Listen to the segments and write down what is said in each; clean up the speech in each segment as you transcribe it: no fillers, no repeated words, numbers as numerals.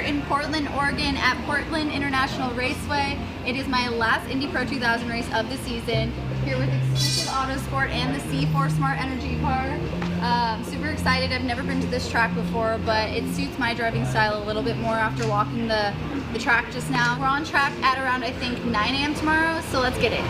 in Portland, Oregon at Portland International Raceway. It is my last Indy Pro 2000 race of the season. Here with Exclusive Autosport and the C4 Smart Energy car. Super excited. I've never been to this track before, but it suits my driving style a little bit more after walking the track just now. We're on track at around, I think, 9 a.m. tomorrow, so let's get it.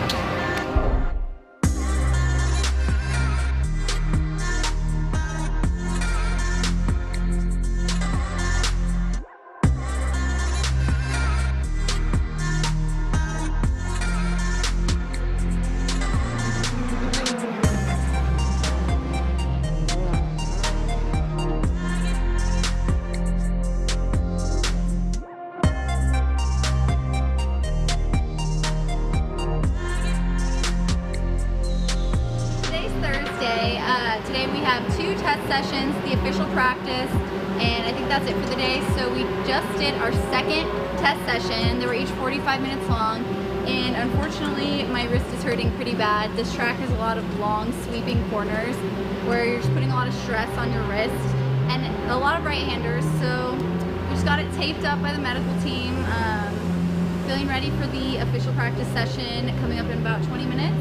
Today we have 2 test sessions, the official practice, and I think that's it for the day. So we just did our second test session. They were each 45 minutes long, and unfortunately my wrist is hurting pretty bad. This track has a lot of long sweeping corners where you're just putting a lot of stress on your wrist, and a lot of right-handers, so we just got it taped up by the medical team. Feeling ready for the official practice session coming up in about 20 minutes.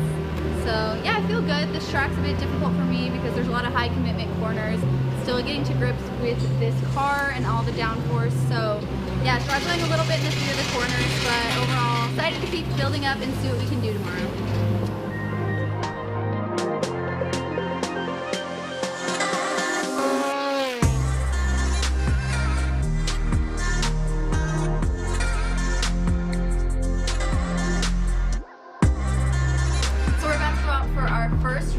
So yeah, I feel good. This track's a bit difficult for me because there's a lot of high commitment corners. Still getting to grips with this car and all the downforce. So yeah, struggling a little bit in a few of the corners, but overall excited to keep building up and see what we can do tomorrow.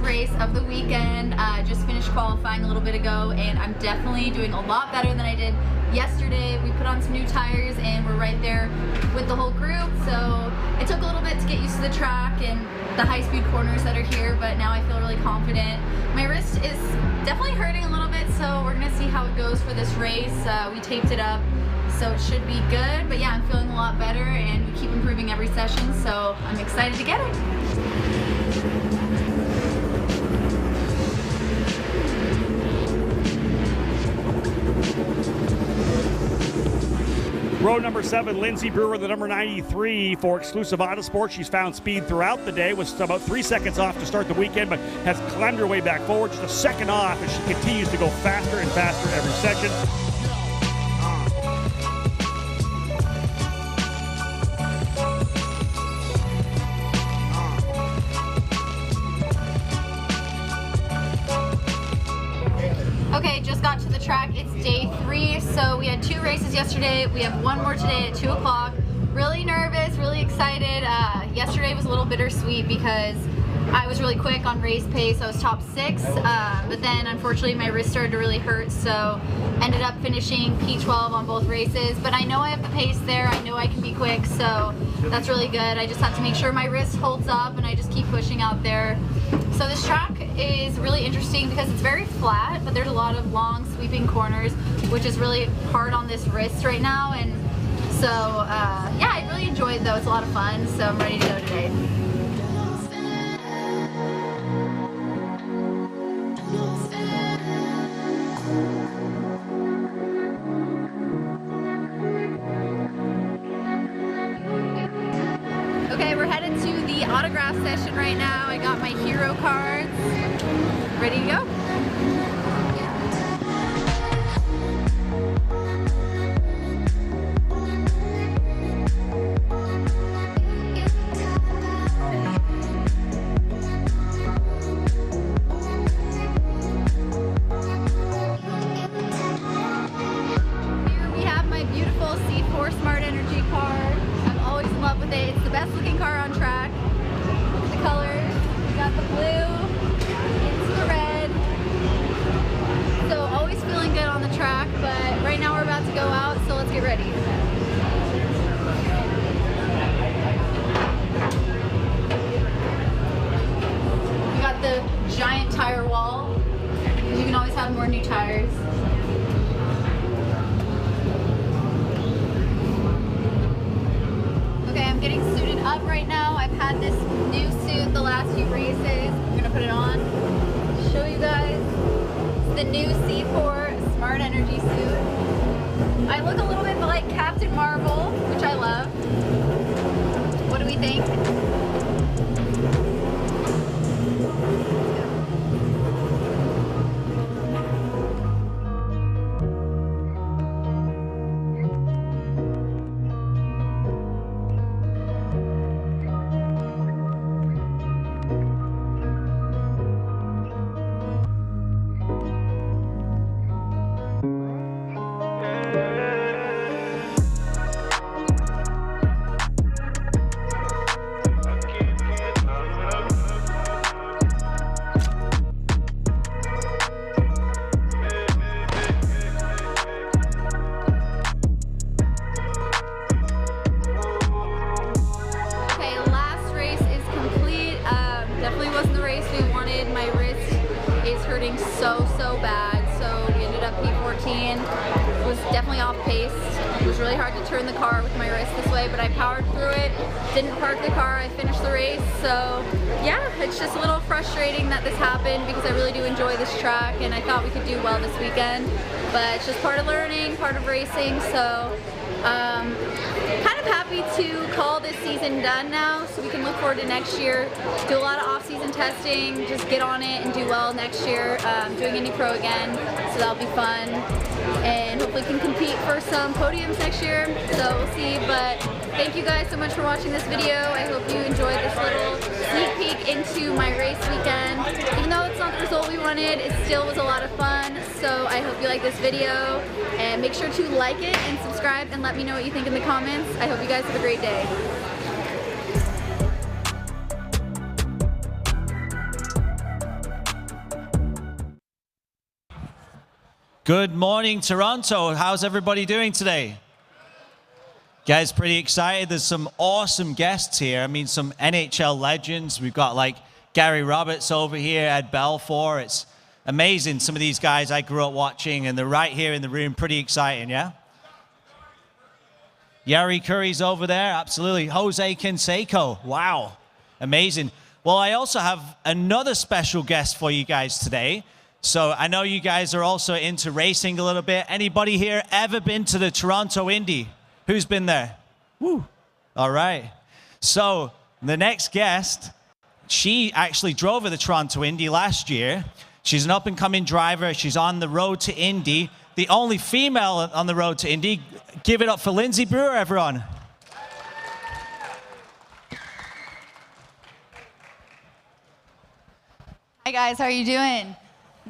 Race of the weekend. Just finished qualifying a little bit ago, and I'm definitely doing a lot better than I did yesterday. We put on some new tires and we're right there with the whole group, so it took a little bit to get used to the track and the high-speed corners that are here, but now I feel really confident. My wrist is definitely hurting a little bit, so we're gonna see how it goes for this race. We taped it up, so it should be good, but yeah, I'm feeling a lot better and we keep improving every session, so I'm excited to get it. Row number 7, Lindsay Brewer, the number 93 for Exclusive Autosport. She's found speed throughout the day, was about 3 seconds off to start the weekend, but has climbed her way back forward, just a second off as she continues to go faster and faster every session. Okay, just got to the track. It's day 3, so we had 2 races yesterday. We have 1 more today at 2 o'clock. Really nervous, really excited. Yesterday was a little bittersweet because I was really quick on race pace. I was top 6, but then unfortunately my wrist started to really hurt, so ended up finishing P12 on both races. But I know I have the pace there. I know I can be quick, so that's really good. I just have to make sure my wrist holds up and I just keep pushing out there. So this track is really interesting because it's very flat, but there's a lot of long sweeping corners, which is really hard on this wrist right now. And so yeah, I really enjoyed it though. It's a lot of fun, so I'm ready to go today. Okay, we're headed to the autograph session right now. I got my hero cards. Ready to go? Here we have my beautiful C4 Smart Energy car. I'm always in love with it. It's the best looking car on track. Look at the colors. We got the blue into the red. So always feeling good on the track, but right now we're about to go out, so let's get ready. We got the giant tire wall. You can always have more new tires. Okay, I'm getting suited up right now. I've had this new suit the last few races. I'm gonna put it on, show you guys. It's the new C4 Smart Energy suit. I look a little bit like Captain Marvel, which I love. What do we think? So bad, so we ended up P14. It was definitely off pace. It was really hard to turn the car with my wrist this way, but I powered through it, didn't park the car, I finished the race. So yeah, it's just a little frustrating that this happened because I really do enjoy this track and I thought we could do well this weekend, but it's just part of learning, part of racing. So kind of happy to call this season done now, so we can look forward to next year. Do a lot of off-season testing, just get on it and do well next year. Doing Indy Pro again, so that'll be fun. And hopefully can compete for some podiums next year, so we'll see. But thank you guys so much for watching this video. I hope you enjoyed this little sneak peek into my race weekend. Even though it's not the result we wanted, it still was a lot of fun. So I hope you like this video, and make sure to like it and subscribe and let me know what you think in the comments. I hope you guys have a great day. Good morning, Toronto. How's everybody doing today? Guys, pretty excited. There's some awesome guests here. I mean, some NHL legends. We've got like Gary Roberts over here, Ed Belfour. It's amazing. Some of these guys I grew up watching, and they're right here in the room. Pretty exciting, yeah? Yari Curry's over there. Absolutely. Jose Canseco. Wow. Amazing. Well, I also have another special guest for you guys today. So I know you guys are also into racing a little bit. Anybody here ever been to the Toronto Indy? Who's been there? Woo. All right. So the next guest, she actually drove at the Toronto Indy last year. She's an up-and-coming driver. She's on the road to Indy. The only female on the road to Indy. Give it up for Lindsay Brewer, everyone. Hi guys, how are you doing?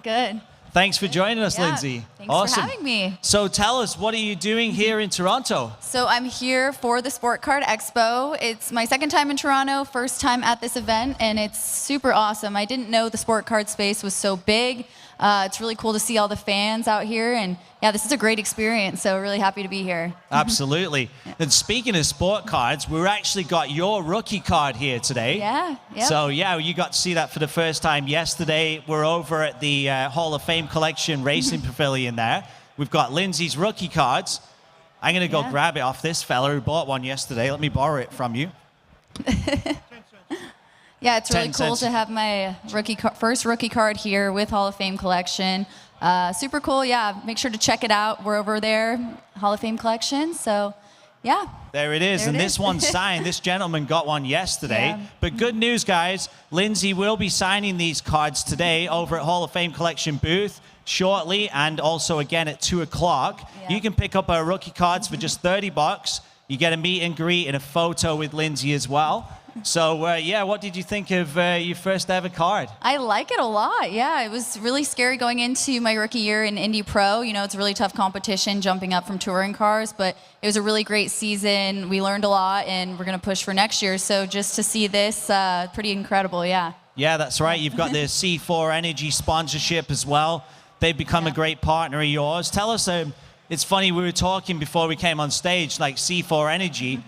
Good. Thanks for joining us, Lindsay. Thanks awesome. for having me. So tell us, what are you doing here in Toronto? So I'm here for the Sport Card Expo. It's my second time in Toronto, first time at this event, and it's super awesome. I didn't know the sport card space was so big. It's really cool to see all the fans out here, and yeah, this is a great experience, so really happy to be here. Absolutely. And speaking of sport cards, we've actually got your rookie card here today. Yeah. Yep. So yeah, you got to see that for the first time yesterday. We're over at the Hall of Fame Collection Racing Pavilion there. We've got Lindsay's rookie cards. I'm going to go grab it off this fella who bought one yesterday. Let me borrow it from you. Yeah, it's really cool to have my first rookie card here with Hall of Fame Collection. Super cool, yeah. Make sure to check it out. We're over there, Hall of Fame Collection, so yeah. There it is, and this one's signed. This gentleman got one yesterday. Yeah. But good news, guys. Lindsay will be signing these cards today over at Hall of Fame Collection booth shortly, and also again at 2 o'clock. Yeah. You can pick up our rookie cards for just $30. You get a meet and greet and a photo with Lindsay as well. So, yeah, what did you think of your first ever card? I like it a lot, yeah. It was really scary going into my rookie year in Indy Pro. You know, it's a really tough competition jumping up from touring cars, but it was a really great season. We learned a lot, and we're going to push for next year. So just to see this, pretty incredible, yeah. Yeah, that's right. You've got the C4 Energy sponsorship as well. They've become a great partner of yours. Tell us, it's funny, we were talking before we came on stage, like C4 Energy.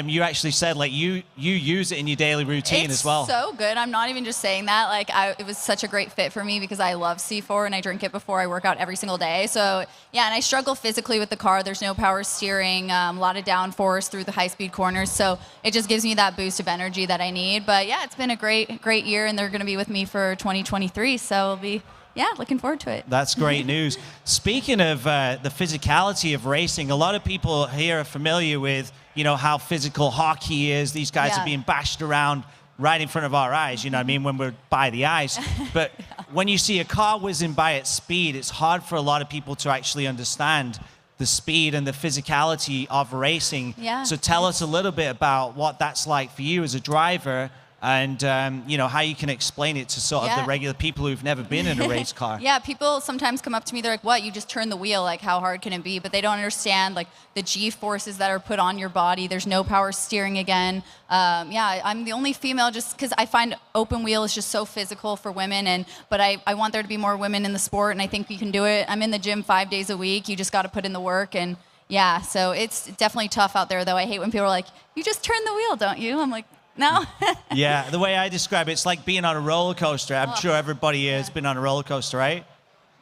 You actually said like you use it in your daily routine as well. It's so good. I'm not even just saying that. Like it was such a great fit for me because I love C4 and I drink it before I work out every single day. So yeah, and I struggle physically with the car. There's no power steering, a lot of downforce through the high-speed corners. So it just gives me that boost of energy that I need. But yeah, it's been a great year, and they're going to be with me for 2023. So it'll be yeah, looking forward to it. That's great news. Speaking of the physicality of racing, a lot of people here are familiar with, you know, how physical hockey is. These guys are being bashed around right in front of our eyes, you know what I mean, when we're by the ice. But when you see a car whizzing by at speed, it's hard for a lot of people to actually understand the speed and the physicality of racing. Yeah. So tell us a little bit about what that's like for you as a driver, and you know, how you can explain it to sort of the regular people who've never been in a race car. Yeah, people sometimes come up to me, they're like, what, you just turn the wheel, like how hard can it be? But they don't understand like the G-forces that are put on your body. There's no power steering again. Yeah, I'm the only female just because I find open wheel is just so physical for women, but I want there to be more women in the sport, and I think we can do it. I'm in the gym 5 days a week. You just got to put in the work, and yeah, so it's definitely tough out there though. I hate when people are like, you just turn the wheel, don't you? I'm like, no. Yeah, the way I describe it, it's like being on a roller coaster. I'm sure everybody here has been on a roller coaster, right?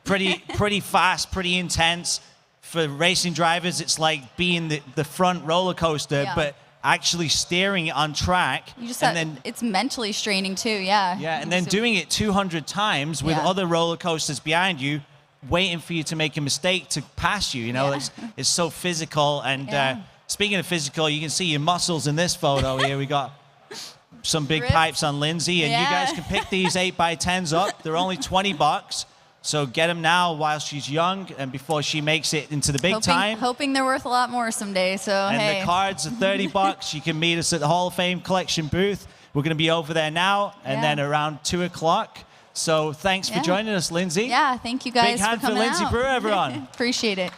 Pretty fast, pretty intense. For racing drivers, it's like being the front roller coaster, but actually steering it on track. You just it's mentally straining too, yeah. Yeah, and then doing it 200 times with other roller coasters behind you, waiting for you to make a mistake to pass you. You know, it's so physical. And speaking of physical, you can see your muscles in this photo here. We got some big pipes on Lindsay, and you guys can pick these 8x10s up. They're only $20, so get them now while she's young and before she makes it into the big time. Hoping they're worth a lot more someday. So and the cards are $30. You can meet us at the Hall of Fame collection booth. We're going to be over there now, and then around 2 o'clock. So thanks for joining us, Lindsay. Yeah, thank you guys big hand for coming Lindsay out. Brewer, everyone. Appreciate it.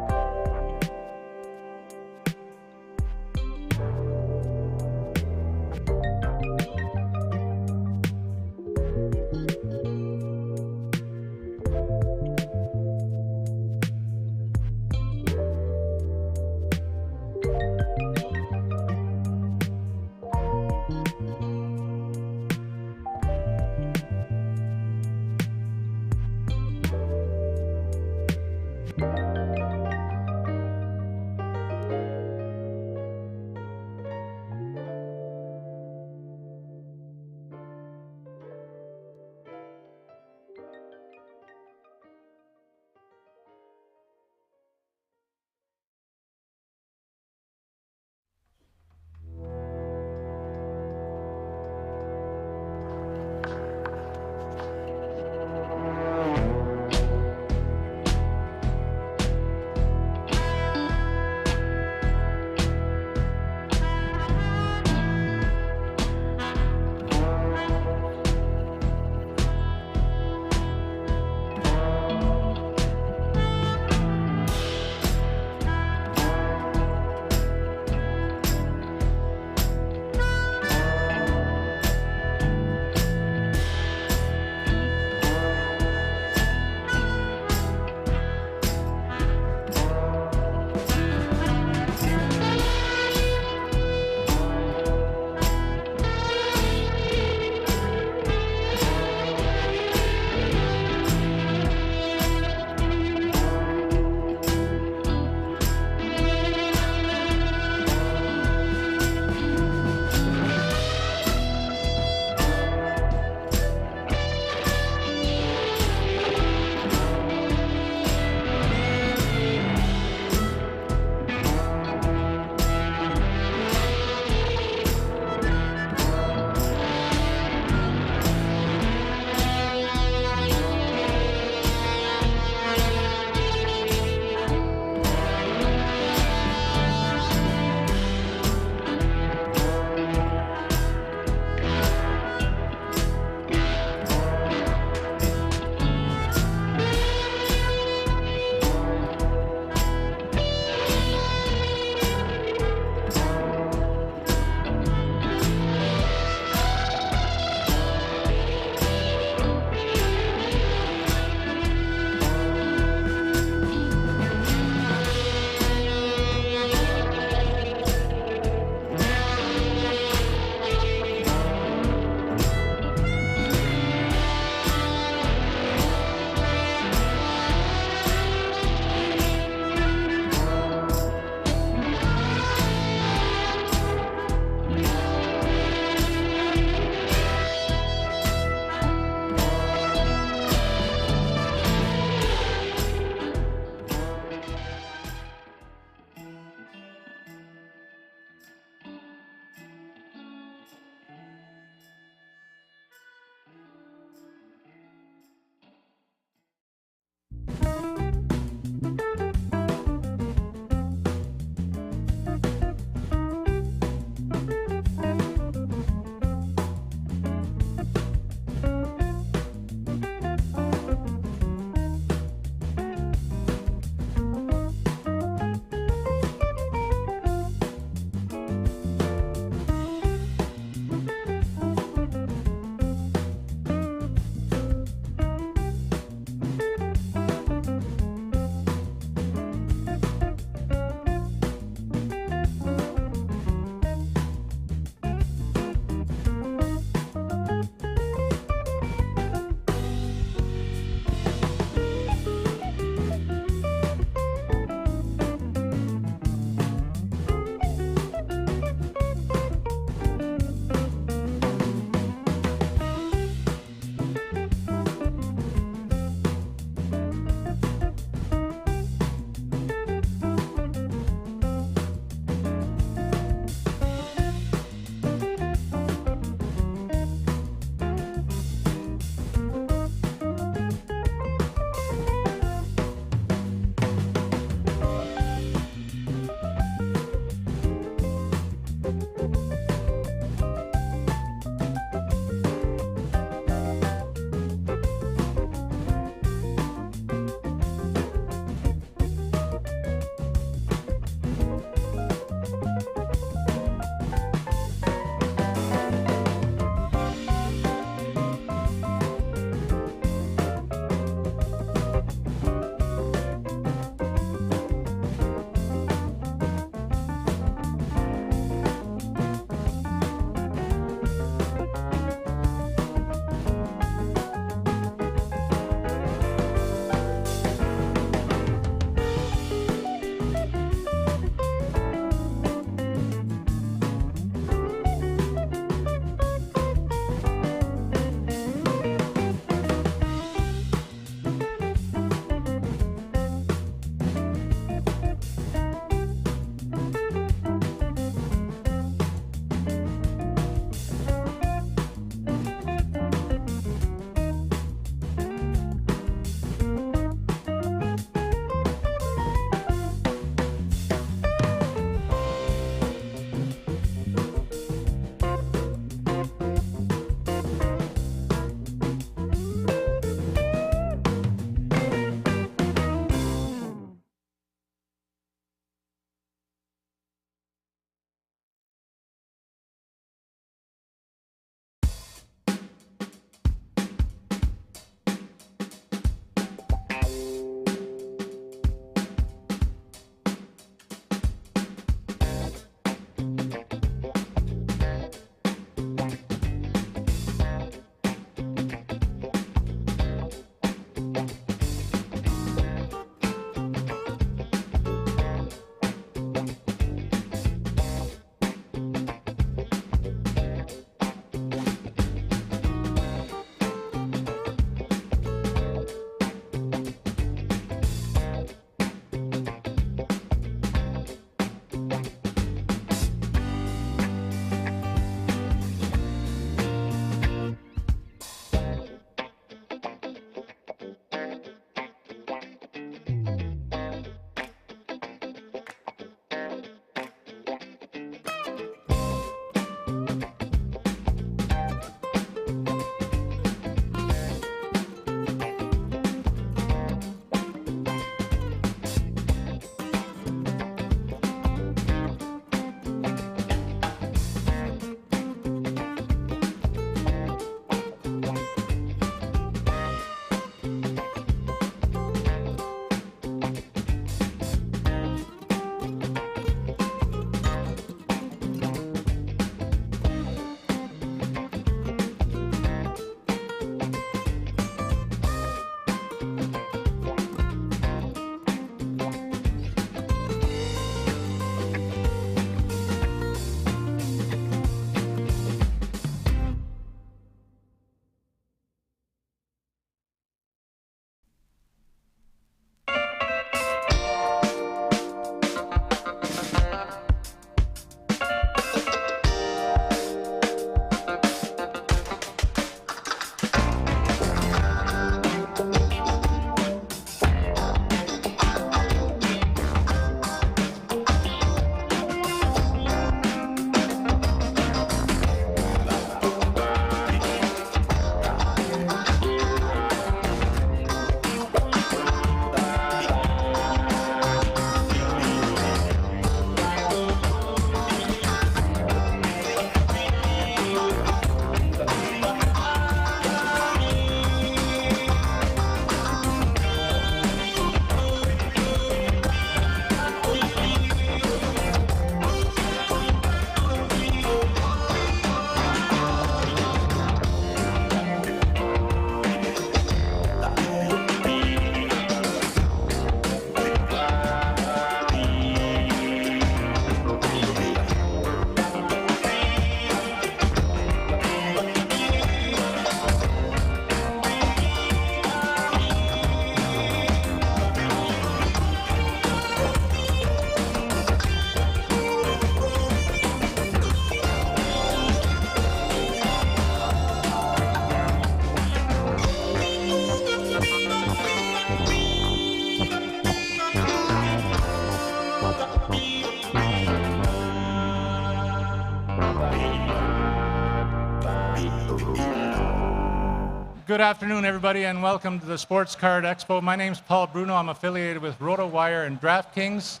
good afternoon, everybody, and welcome to the Sports Card Expo. My name's Paul Bruno. I'm affiliated with RotoWire and DraftKings.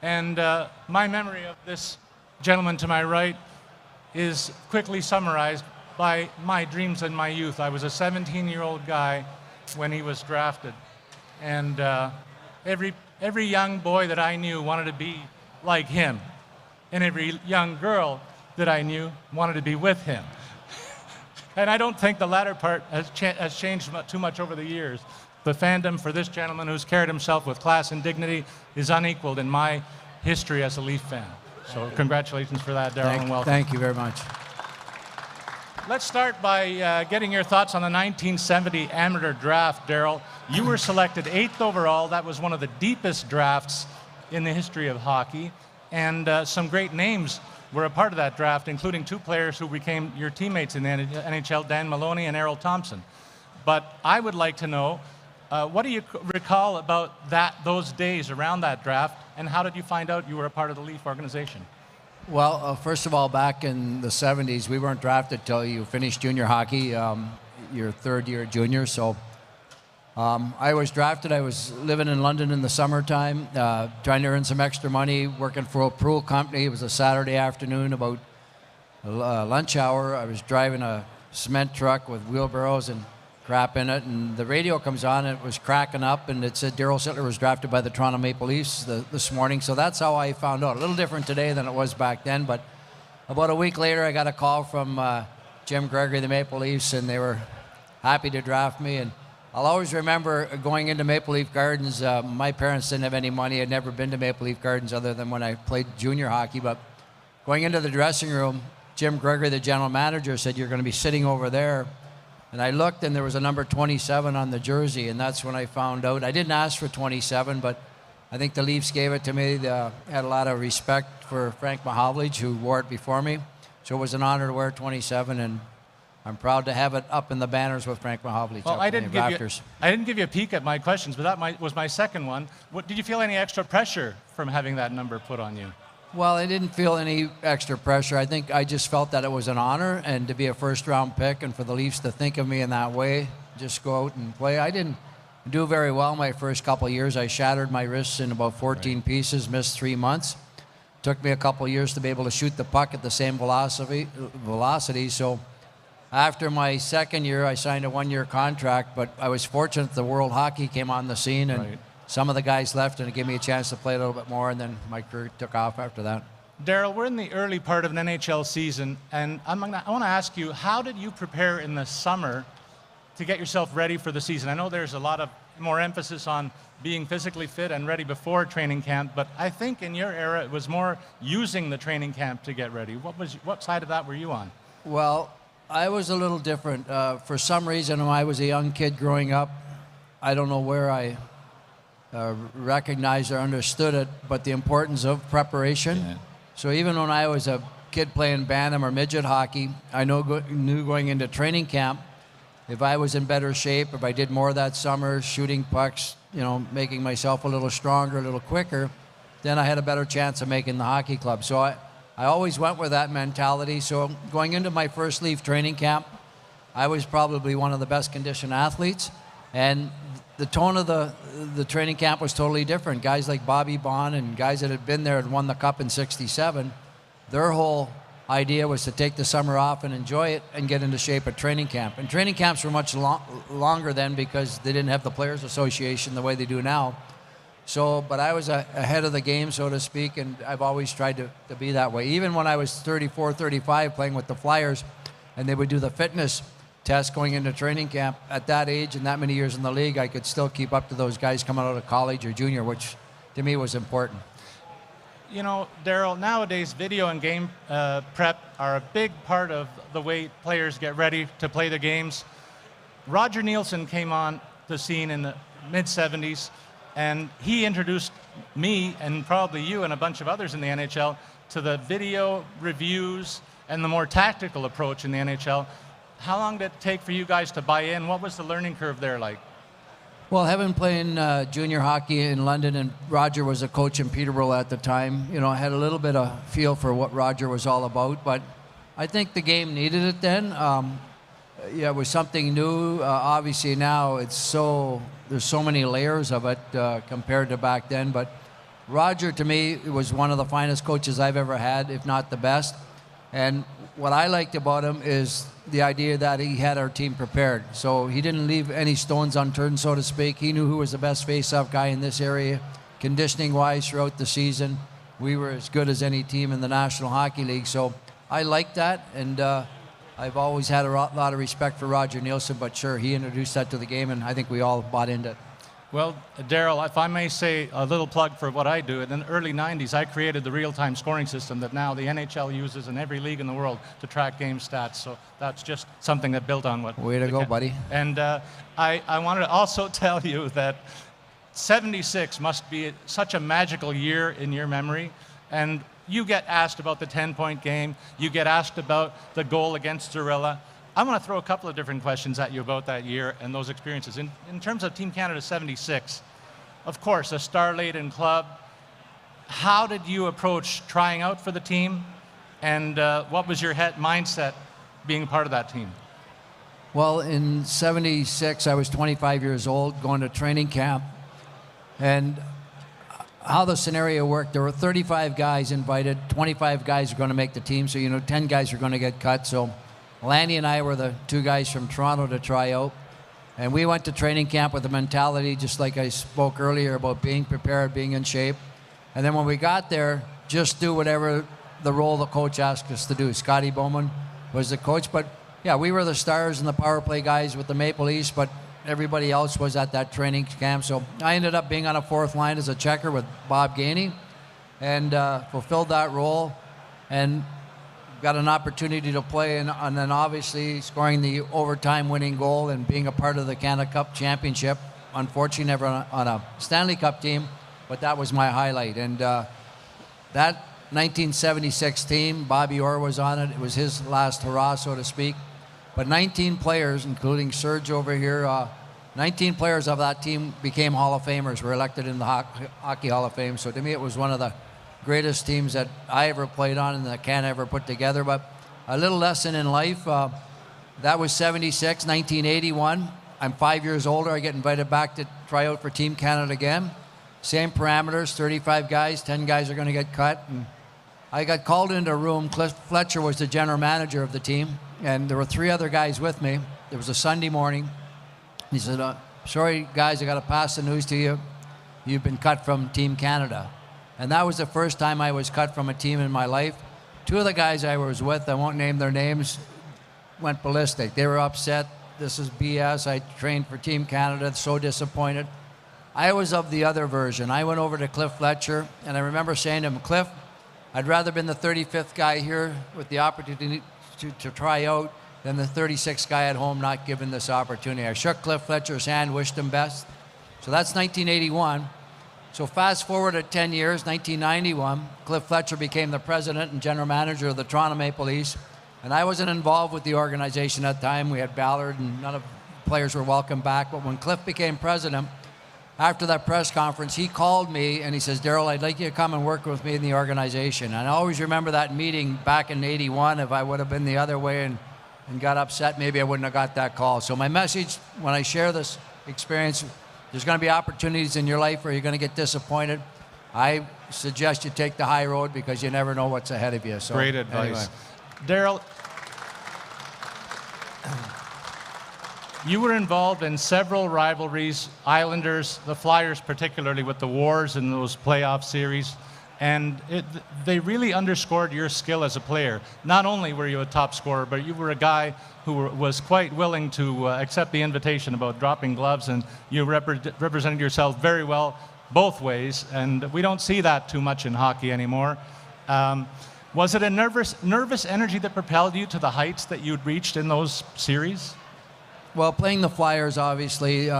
And my memory of this gentleman to my right is quickly summarized by my dreams in my youth. I was a 17-year-old guy when he was drafted. And every young boy that I knew wanted to be like him. And every young girl that I knew wanted to be with him. And I don't think the latter part has changed too much over the years. The fandom for this gentleman who's carried himself with class and dignity is unequaled in my history as a Leaf fan. So congratulations for that, Darryl, and welcome. Thank you very much. Let's start by getting your thoughts on the 1970 amateur draft, Darryl. You were selected 8th overall. That was one of the deepest drafts in the history of hockey. And some great names were a part of that draft, including 2 players who became your teammates in the NHL, Dan Maloney and Errol Thompson. But I would like to know, what do you recall about those days around that draft, and how did you find out you were a part of the Leaf organization? Well, first of all, back in the 70s, we weren't drafted till you finished junior hockey, your 3rd year junior. So I was drafted. I was living in London in the summertime, trying to earn some extra money, working for a pool company. It was a Saturday afternoon, about lunch hour. I was driving a cement truck with wheelbarrows and crap in it, and the radio comes on, and it was cracking up, and it said Darryl Sittler was drafted by the Toronto Maple Leafs this morning. So that's how I found out. A little different today than it was back then, but about a week later, I got a call from Jim Gregory, the Maple Leafs, and they were happy to draft me. And I'll always remember going into Maple Leaf Gardens. My parents didn't have any money. I'd never been to Maple Leaf Gardens other than when I played junior hockey. But going into the dressing room, Jim Gregory, the general manager, said, "You're going to be sitting over there." And I looked, and there was a number 27 on the jersey, and that's when I found out. I didn't ask for 27, but I think the Leafs gave it to me. They had a lot of respect for Frank Mahovlich, who wore it before me. So it was an honor to wear 27, and I'm proud to have it up in the banners with Frank Mahovlich. Well, I didn't give you a peek at my questions, but that was my second one. Did you feel any extra pressure from having that number put on you? Well, I didn't feel any extra pressure. I think I just felt that it was an honor, and to be a first-round pick and for the Leafs to think of me in that way, just go out and play. I didn't do very well my first couple of years. I shattered my wrists in about 14 pieces, missed 3 months. Took me a couple of years to be able to shoot the puck at the same velocity. So after my second year, I signed a 1-year contract, but I was fortunate the World Hockey came on the scene, and some of the guys left, and it gave me a chance to play a little bit more, and then my career took off after that. Darryl, we're in the early part of an NHL season, and I want to ask you, how did you prepare in the summer to get yourself ready for the season? I know there's a lot of more emphasis on being physically fit and ready before training camp, but I think in your era it was more using the training camp to get ready. What side of that were you on? Well, I was a little different. For some reason, when I was a young kid growing up, I don't know where I recognized or understood it, but the importance of preparation. Yeah. So even when I was a kid playing bantam or midget hockey, I knew going into training camp, if I was in better shape, if I did more that summer, shooting pucks, making myself a little stronger, a little quicker, then I had a better chance of making the hockey club. So I always went with that mentality. So going into my first Leaf training camp, I was probably one of the best conditioned athletes, and the tone of the training camp was totally different. Guys like Bobby Bond and guys that had been there and won the Cup in '67, their whole idea was to take the summer off and enjoy it and get into shape at training camp. And training camps were much longer then because they didn't have the Players Association the way they do now. So, but I was ahead of the game, so to speak, and I've always tried to be that way. Even when I was 34, 35 playing with the Flyers, and they would do the fitness test going into training camp, at that age and that many years in the league, I could still keep up to those guys coming out of college or junior, which to me was important. Darryl, nowadays video and game prep are a big part of the way players get ready to play the games. Roger Nielsen came on the scene in the mid-'70s, and he introduced me and probably you and a bunch of others in the NHL to the video reviews and the more tactical approach in the NHL. How long did it take for you guys to buy in? What was the learning curve there like? Well, having played junior hockey in London, and Roger was a coach in Peterborough at the time, I had a little bit of feel for what Roger was all about, but I think the game needed it then. yeah, it was something new. Obviously now there's so many layers of it compared to back then. But Roger, to me, was one of the finest coaches I've ever had, if not the best. And what I liked about him is the idea that he had our team prepared. So he didn't leave any stones unturned, so to speak. He knew who was the best face-off guy in this area. Conditioning-wise throughout the season, we were as good as any team in the National Hockey League. So I liked that, and I've always had a lot of respect for Roger Nielsen, but sure, he introduced that to the game, and I think we all bought into it. Well, Daryl, if I may say a little plug for what I do, in the early 90s, I created the real-time scoring system that now the NHL uses in every league in the world to track game stats. So that's just something that built on what... Way to go, buddy. And I wanted to also tell you that 76 must be such a magical year in your memory. And you get asked about the 10-point game. You get asked about the goal against Zorilla. I'm going to throw a couple of different questions at you about that year and those experiences. In terms of Team Canada 76, of course, a star-laden club. How did you approach trying out for the team? And what was your mindset being part of that team? Well, in 76, I was 25 years old, going to training camp. And how the scenario worked, there were 35 guys invited, 25 guys were going to make the team, so 10 guys were going to get cut. So Lanny and I were the two guys from Toronto to try out. And we went to training camp with the mentality, just like I spoke earlier, about being prepared, being in shape. And then when we got there, just do whatever the role the coach asked us to do. Scotty Bowman was the coach, but yeah, we were the stars and the power play guys with the Maple Leafs, but everybody else was at that training camp. So I ended up being on a fourth line as a checker with Bob Gainey and fulfilled that role and got an opportunity to play and then obviously scoring the overtime winning goal and being a part of the Canada Cup championship. Unfortunately, never on a Stanley Cup team, but that was my highlight. And that 1976 team, Bobby Orr was on it. It was his last hurrah, so to speak. But 19 players, including Serge over here, 19 players of that team became Hall of Famers, were elected in the Hockey Hall of Fame. So to me, it was one of the greatest teams that I ever played on and that Canada ever put together. But a little lesson in life, that was 76, 1981. I'm 5 years older. I get invited back to try out for Team Canada again. Same parameters, 35 guys, 10 guys are going to get cut. And I got called into a room. Cliff Fletcher was the general manager of the team, and there were 3 other guys with me. It was a Sunday morning. He said, sorry, guys, I got to pass the news to you. You've been cut from Team Canada. And that was the first time I was cut from a team in my life. 2 of the guys I was with, I won't name their names, went ballistic. They were upset. This is BS. I trained for Team Canada, so disappointed. I was of the other version. I went over to Cliff Fletcher, and I remember saying to him, Cliff, I'd rather been the 35th guy here with the opportunity to try out than the 36th guy at home not given this opportunity. I shook Cliff Fletcher's hand, wished him best. So that's 1981. So fast forward at 10 years, 1991, Cliff Fletcher became the president and general manager of the Toronto Maple Leafs. And I wasn't involved with the organization at the time. We had Ballard and none of the players were welcome back. But when Cliff became president, after that press conference, he called me and he says, Daryl, I'd like you to come and work with me in the organization. And I always remember that meeting back in 81. If I would have been the other way and got upset, maybe I wouldn't have got that call. So my message when I share this experience, there's going to be opportunities in your life where you're going to get disappointed. I suggest you take the high road because you never know what's ahead of you. So, great advice. Anyway. Daryl, you were involved in several rivalries, Islanders, the Flyers particularly, with the wars in those playoff series. And they really underscored your skill as a player. Not only were you a top scorer, but you were a guy who was quite willing to accept the invitation about dropping gloves, and you represented yourself very well both ways, and we don't see that too much in hockey anymore. Was it a nervous energy that propelled you to the heights that you'd reached in those series? Well, playing the Flyers, obviously,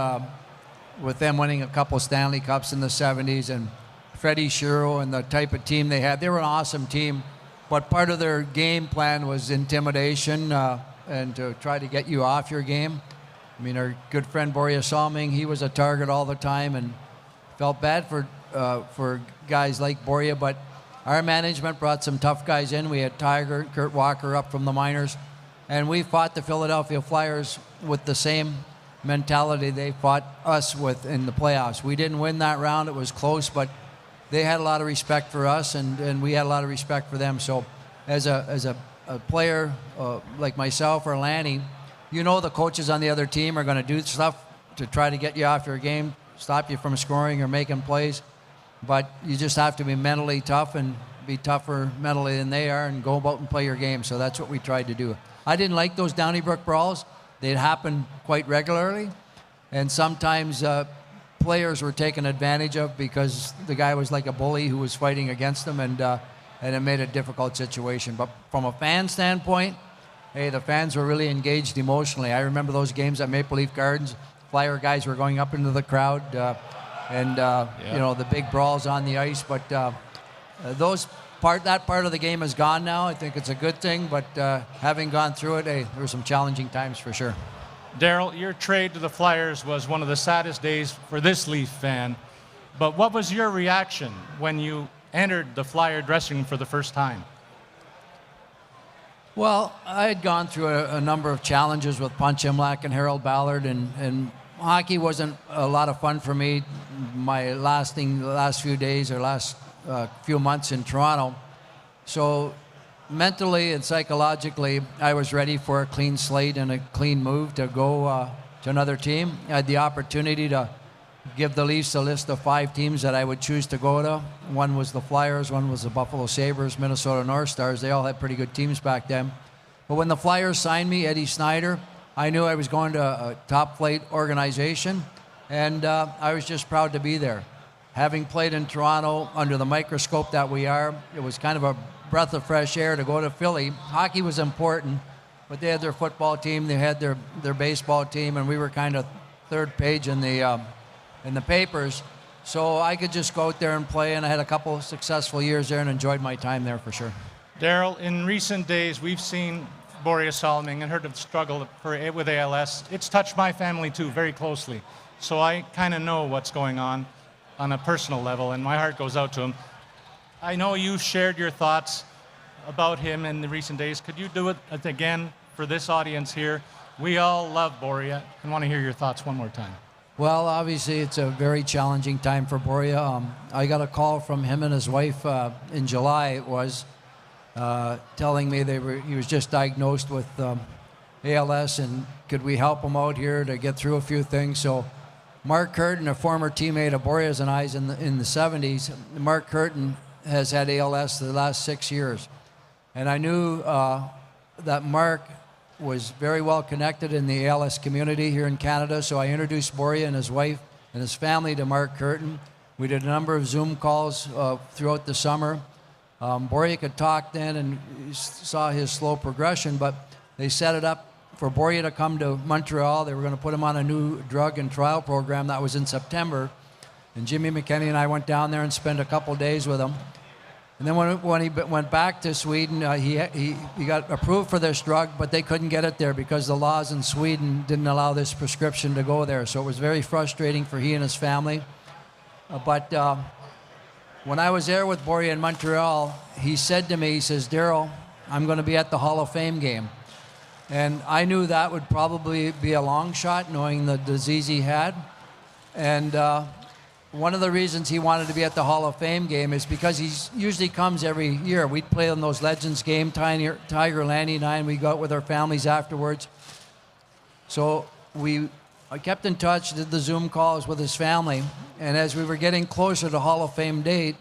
with them winning a couple Stanley Cups in the 70s, and Freddie Shiro and the type of team they had. They were an awesome team, but part of their game plan was intimidation and to try to get you off your game. I mean, our good friend Borja Salming, he was a target all the time and felt bad for guys like Borja, but our management brought some tough guys in. We had Tiger, Kurt Walker up from the minors, And we fought the Philadelphia Flyers with the same mentality they fought us with in the playoffs. We didn't win that round. It was close, but they had a lot of respect for us, and we had a lot of respect for them. So as a player like myself or Lanny, you know the coaches on the other team are going to do stuff to try to get you off your game, stop you from scoring or making plays. But you just have to be mentally tough and be tougher mentally than they are and go about and play your game. So that's what we tried to do. I didn't like those Donnybrook brawls. They'd happen quite regularly. And sometimes players were taken advantage of because the guy was like a bully who was fighting against them, and it made a difficult situation. But from a fan standpoint, hey, the fans were really engaged emotionally. I remember those games at Maple Leaf Gardens. Flyer guys were going up into the crowd, you know, the big brawls on the ice. But that part of the game is gone now. I think it's a good thing. But having gone through it, hey, there were some challenging times for sure. Darryl, your trade to the Flyers was one of the saddest days for this Leaf fan. But what was your reaction when you entered the Flyer dressing room for the first time? Well, I had gone through a number of challenges with Punch Imlach and Harold Ballard, and hockey wasn't a lot of fun for me the last few days or last few months in Toronto. So mentally and psychologically, I was ready for a clean slate and a clean move to go to another team. I had the opportunity to give the Leafs a list of 5 teams that I would choose to go to. One was the Flyers, one was the Buffalo Sabres, Minnesota North Stars. They all had pretty good teams back then. But when the Flyers signed me, Eddie Snyder, I knew I was going to a top-flight organization, and I was just proud to be there. Having played in Toronto under the microscope that we are, it was kind of a breath of fresh air to go to Philly. Hockey was important, but they had their football team, they had their baseball team, and we were kind of third page in the papers. So I could just go out there and play, and I had a couple of successful years there and enjoyed my time there for sure. Darryl, in recent days, we've seen Borje Salming and heard of the struggle with ALS. It's touched my family too, very closely. So I kind of know what's going on a personal level, and my heart goes out to him. I know you've shared your thoughts about him in the recent days. Could you do it again for this audience here? We all love Borje and want to hear your thoughts one more time. Well, obviously, it's a very challenging time for Borje. I got a call from him and his wife in July, it was, telling me he was just diagnosed with ALS, and could we help him out here to get through a few things. So Mark Curtin, a former teammate of Borje's and I's in the 70s, Mark Curtin has had ALS the last 6 years. And I knew that Mark was very well connected in the ALS community here in Canada, so I introduced Borje and his wife and his family to Mark Curtin. We did a number of Zoom calls throughout the summer. Borje could talk then, and saw his slow progression, but they set it up for Borje to come to Montreal. They were going to put him on a new drug and trial program that was in September. And Jimmy McKinney and I went down there and spent a couple days with him. And then when he went back to Sweden, he got approved for this drug, but they couldn't get it there because the laws in Sweden didn't allow this prescription to go there. So it was very frustrating for he and his family. But when I was there with Borje in Montreal, he said to me, he says, "Darryl, I'm going to be at the Hall of Fame game." And I knew that would probably be a long shot, knowing the disease he had. And one of the reasons he wanted to be at the Hall of Fame game is because he usually comes every year. We'd play on those Legends game, Tiger, Lanny, and I, and we go out with our families afterwards. So I kept in touch, did the Zoom calls with his family, and as we were getting closer to the Hall of Fame date,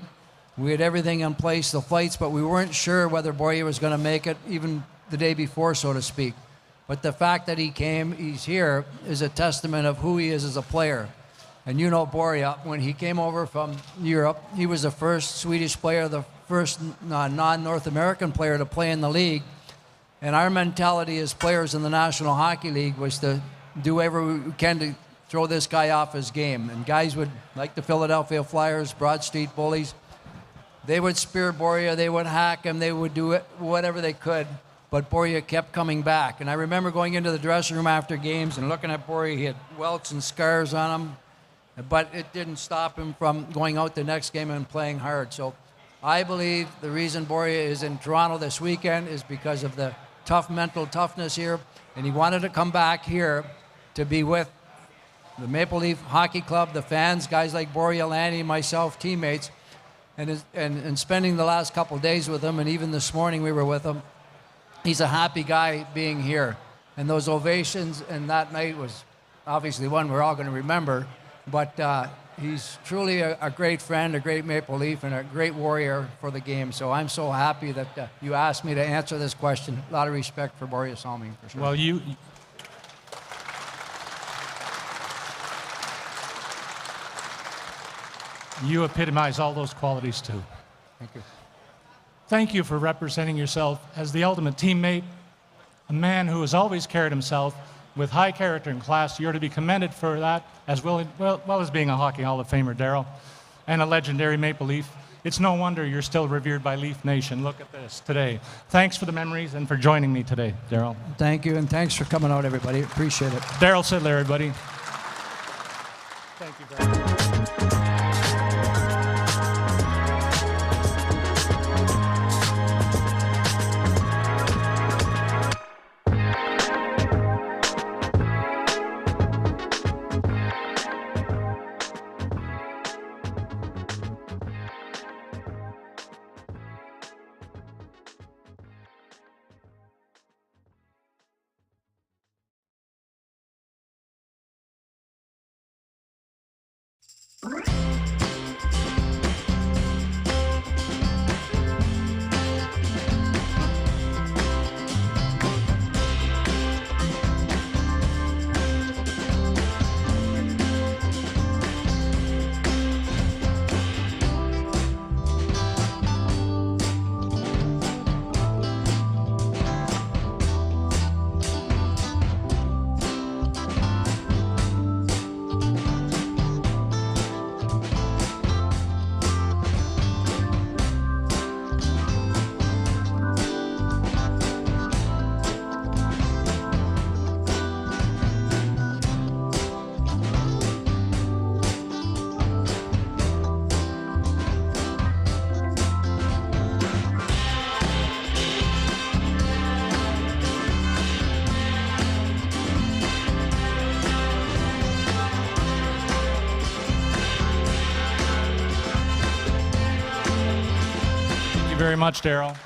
we had everything in place, the flights, but we weren't sure whether Borje was going to make it even the day before, so to speak. But the fact that he's here, is a testament of who he is as a player. And you know Borje, when he came over from Europe, he was the first Swedish player, the first non-North American player to play in the league. And our mentality as players in the National Hockey League was to do whatever we can to throw this guy off his game. And guys would, like the Philadelphia Flyers, Broad Street Bullies, they would spear Borje, they would hack him, they would do it, whatever they could. But Borje kept coming back. And I remember going into the dressing room after games and looking at Borje. He had welts and scars on him, but it didn't stop him from going out the next game and playing hard. So I believe the reason Borje is in Toronto this weekend is because of the tough mental toughness here, and he wanted to come back here to be with the Maple Leaf Hockey Club, the fans, guys like Borealani, myself, teammates, and spending the last couple days with him, and even this morning we were with him. He's a happy guy being here. And those ovations and that night was obviously one we're all going to remember, but he's truly a great friend, a great Maple Leaf, and a great warrior for the game. So I'm so happy that you asked me to answer this question. A lot of respect for Borealani, for sure. Well, you epitomize all those qualities too. Thank you. Thank you for representing yourself as the ultimate teammate, a man who has always carried himself with high character and class. You're to be commended for that, as well as being a Hockey Hall of Famer, Darryl, and a legendary Maple Leaf. It's no wonder you're still revered by Leaf Nation. Look at this today. Thanks for the memories and for joining me today, Darryl. Thank you, and thanks for coming out, everybody. Appreciate it. Darryl Sittler, everybody. Thank you very much. Thank you very much, Darryl.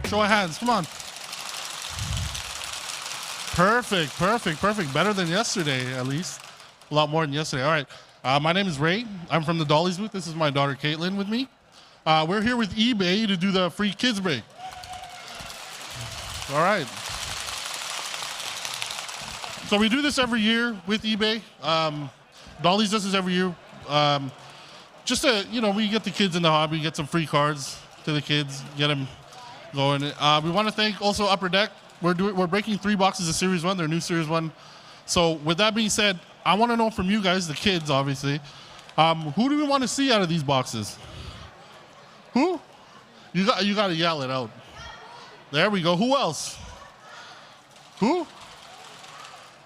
Show of hands. Come on. Perfect, perfect, perfect. Better than yesterday, at least. A lot more than yesterday. All right. My name is Ray. I'm from the Dolly's booth. This is my daughter, Caitlin, with me. We're here with eBay to do the free kids break. All right. So we do this every year with eBay. Dolly's does this every year. Just to, we get the kids in the hobby, get some free cards to the kids, get them going. We want to thank also Upper Deck. We're breaking 3 boxes of Series 1, their new Series 1. So with that being said, I want to know from you guys, the kids, obviously, who do we want to see out of these boxes? Who? You got to yell it out. There we go. Who else? Who?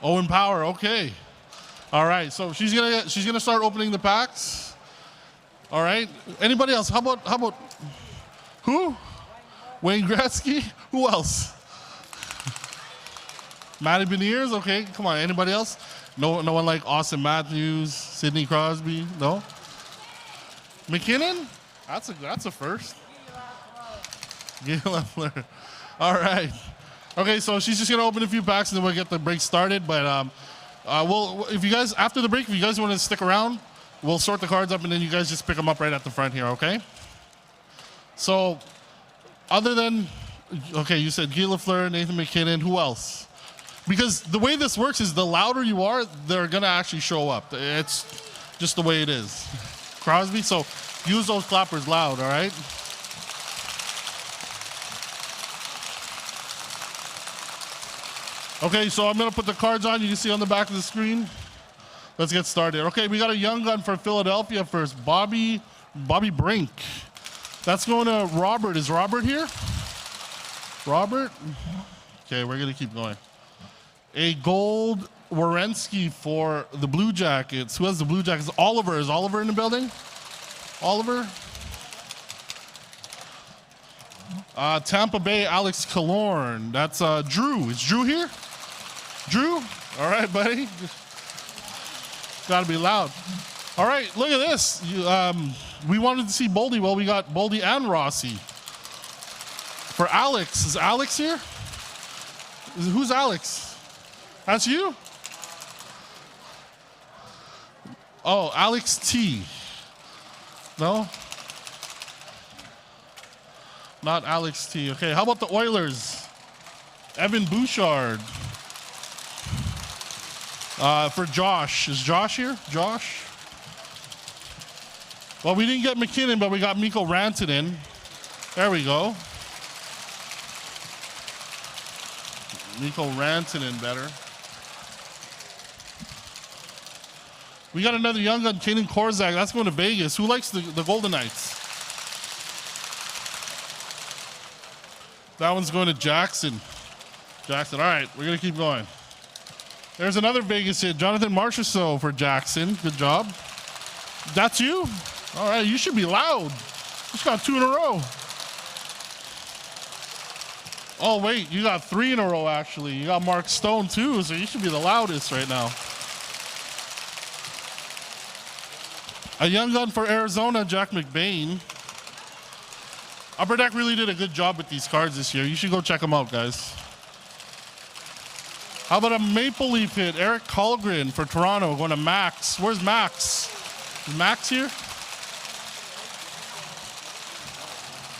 Owen Power. Okay. All right. So she's gonna start opening the packs. All right. Anybody else? How about who? Wayne Gretzky. Who else? Matty Beniers. Okay. Come on. Anybody else? No one like Austin Matthews, Sidney Crosby. No. McKinnon. That's a first. Gail Leffler. All right. Okay, so she's just gonna open a few packs and then we'll get the break started. But if you guys after the break, if you guys want to stick around, we'll sort the cards up and then you guys just pick them up right at the front here. Okay. So, other than you said Gail Leffler, Nathan McKinnon. Who else? Because the way this works is the louder you are, they're gonna actually show up. It's just the way it is. Crosby. So use those clappers loud. All right. Okay, so I'm going to put the cards on. You can see on the back of the screen. Let's get started. Okay, we got a young gun for Philadelphia first. Bobby Brink. That's going to Robert. Is Robert here? Robert? Okay, we're going to keep going. A gold Werenski for the Blue Jackets. Who has the Blue Jackets? Oliver. Is Oliver in the building? Oliver? Tampa Bay, Alex Killorn. That's Drew. Is Drew here? Drew? All right, buddy. Got to be loud. All right, look at this. We wanted to see Boldy. Well, we got Boldy and Rossi. For Alex. Is Alex here? Who's Alex? That's you? Oh, Alex T. No? Not Alex T. Okay, how about the Oilers? Evan Bouchard. For Josh. Is Josh here? Josh? Well, we didn't get McKinnon, but we got Mikko Rantanen. There we go. Mikko Rantanen better. We got another young gun, Kaden Korzak. That's going to Vegas. Who likes the Golden Knights? That one's going to Jackson. Jackson, all right, we're going to keep going. There's another Vegas hit, Jonathan Marchessault for Jackson. Good job. That's you? All right, you should be loud. Just got 2 in a row. Oh, wait, you got 3 in a row, actually. You got Mark Stone, too, so you should be the loudest right now. A young gun for Arizona, Jack McBain. Upper Deck really did a good job with these cards this year. You should go check them out, guys. How about a Maple Leaf hit? Eric Colgren for Toronto going to Max. Where's Max? Is Max here?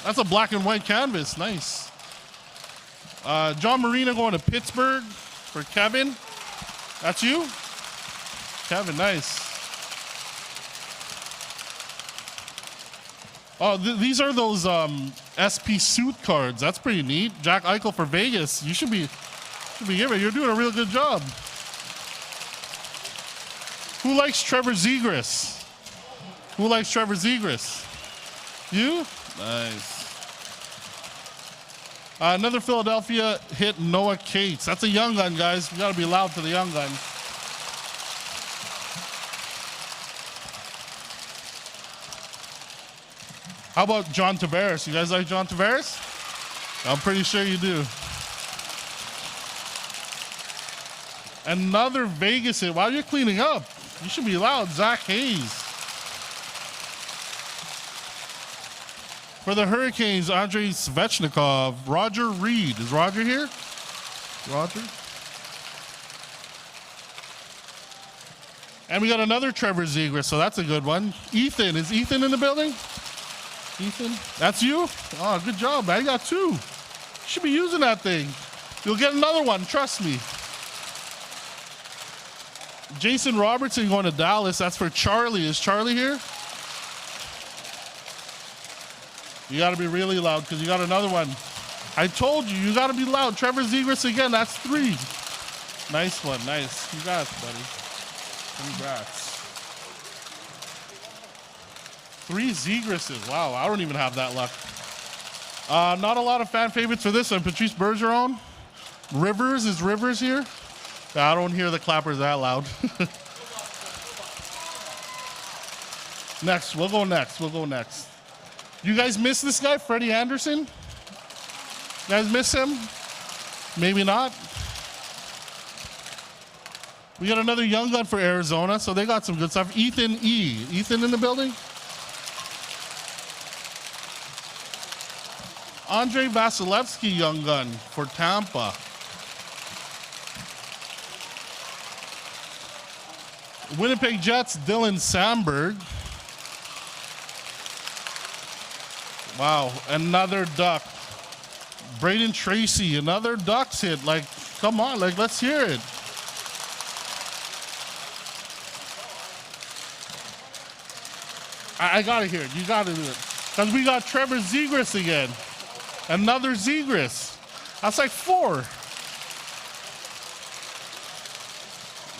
That's a black and white canvas. Nice. John Marino going to Pittsburgh for Kevin. That's you? Kevin, nice. Oh, these are those SP suit cards. That's pretty neat. Jack Eichel for Vegas. You should be giving. You're doing a real good job. Who likes Trevor Zegras? Who likes Trevor Zegras? You? Nice. Another Philadelphia hit, Noah Cates. That's a young gun, guys. We got to be loud for the young gun. How about John Tavares? You guys like John Tavares? I'm pretty sure you do. Another Vegas hit. While you're cleaning up, you should be loud. Zach Hayes. For the Hurricanes, Andrei Svechnikov, Roger Reed. Is Roger here? Roger? And we got another Trevor Zegras, so that's a good one. Ethan, is Ethan in the building? Ethan, that's you? Oh, good job, man. You got two. You should be using that thing. You'll get another one, trust me. Jason Robertson going to Dallas. That's for Charlie. Is Charlie here? You got to be really loud because you got another one. I told you, you got to be loud. Trevor Zegras again. That's 3. Nice one. Nice. Congrats, buddy. Congrats. 3 Zegrases. Wow, I don't even have that luck. Not a lot of fan favorites for this one. Patrice Bergeron. Rivers. Is Rivers here? I don't hear the clappers that loud. Next. We'll go next. We'll go next. You guys miss this guy, Freddie Anderson? You guys miss him? Maybe not. We got another young gun for Arizona, so they got some good stuff. Ethan E. Ethan in the building? Andrei Vasilevsky, young gun for Tampa. Winnipeg Jets, Dylan Sandberg. Wow, another Duck. Braden Tracy, another Ducks hit. Like, come on, like, let's hear it. I gotta hear it. You gotta do it. Because we got Trevor Zegras again. Another Zegras. That's like 4.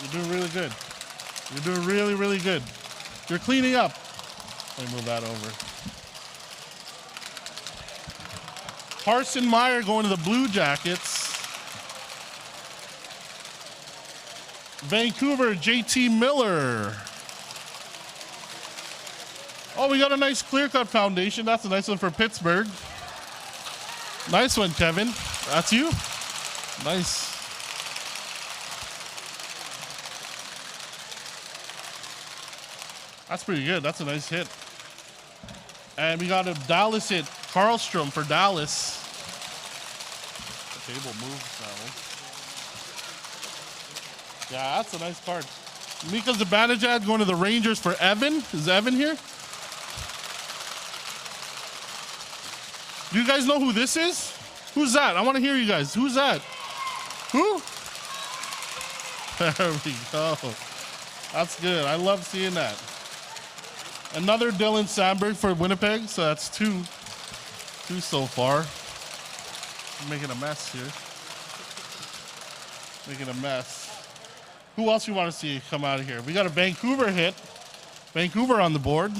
You're doing really good. You're doing really, really good. You're cleaning up. Let me move that over. Carson Meyer going to the Blue Jackets. Vancouver, JT Miller. Oh, we got a nice clear-cut foundation. That's a nice one for Pittsburgh. Nice one, Kevin. That's you? Nice. That's pretty good. That's a nice hit. And we got a Dallas hit. Karlstrom for Dallas. The table moves now. Yeah, that's a nice card. Mika Zibanejad going to the Rangers for Evan. Is Evan here? Do you guys know who this is? Who's that? I want to hear you guys. Who's that? Who? There we go. That's good. I love seeing that. Another Dylan Sandberg for Winnipeg. So that's 2. 2 so far. I'm making a mess here. Making a mess. Who else you want to see come out of here? We got a Vancouver hit. Vancouver on the board.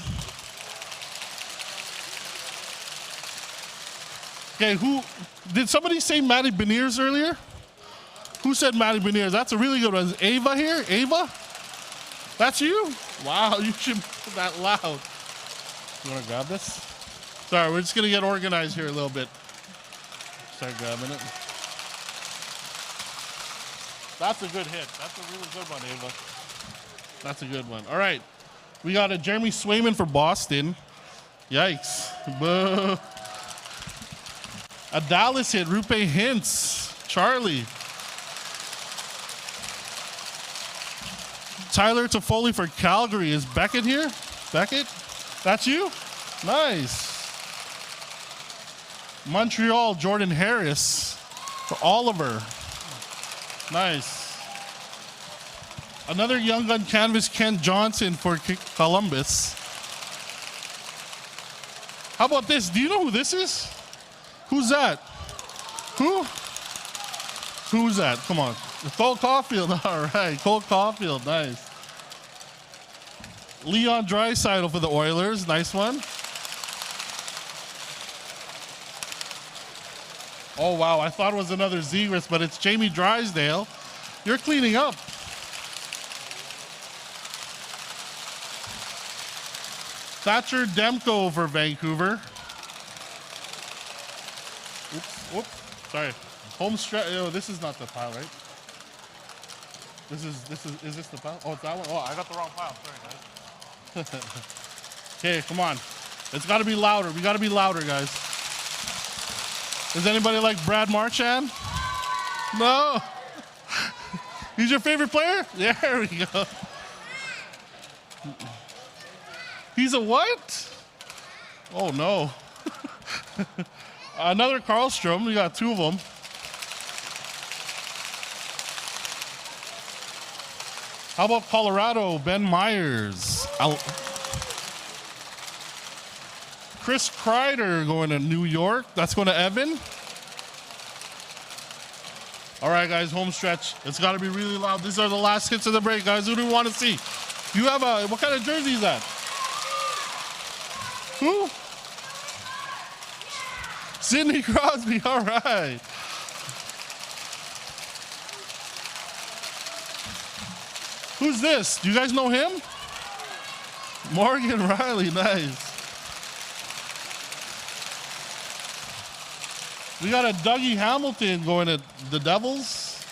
Okay, who did somebody say Matty Beniers earlier? Who said Matty Beniers? That's a really good one. Is Ava here? Ava? That's you? Wow, you should put that loud. You want to grab this? Sorry, we're just going to get organized here a little bit. Start grabbing it. That's a good hit. That's a really good one, Ava. That's a good one. All right. We got a Jeremy Swayman for Boston. Yikes. Boo. A Dallas hit, Rupe Hintz. Charlie. Tyler Toffoli for Calgary. Is Beckett here? Beckett? That's you? Nice. Montreal, Jordan Harris for Oliver. Nice. Another Young Gun canvas, Kent Johnson for Columbus. How about this? Do you know who this is? Who's that? Who? Who's that? Come on. Cole Caulfield. All right. Cole Caulfield. Nice. Leon Draisaitl for the Oilers. Nice one. Oh, wow. I thought it was another Zegras, but it's Jamie Drysdale. You're cleaning up. Thatcher Demko for Vancouver. Oops. Sorry. Home stretch. Oh, this is not the pile, right? Is this the pile? Oh, it's that one? Oh, I got the wrong pile. Sorry, guys. Okay, come on. It's got to be louder. We got to be louder, guys. Does anybody like Brad Marchand? No. He's your favorite player? There we go. He's a what? Oh, no. Another Karlstrom. We got 2 of them. How about Colorado? Ben Myers. Chris Kreider going to New York. That's going to Evan. All right, guys, home stretch. It's got to be really loud. These are the last hits of the break, guys. Who do we want to see? You have what kind of jersey is that? Who? Sidney Crosby. All right. Who's this? Do you guys know him? Morgan Riley. Nice. We got a Dougie Hamilton going to the Devils.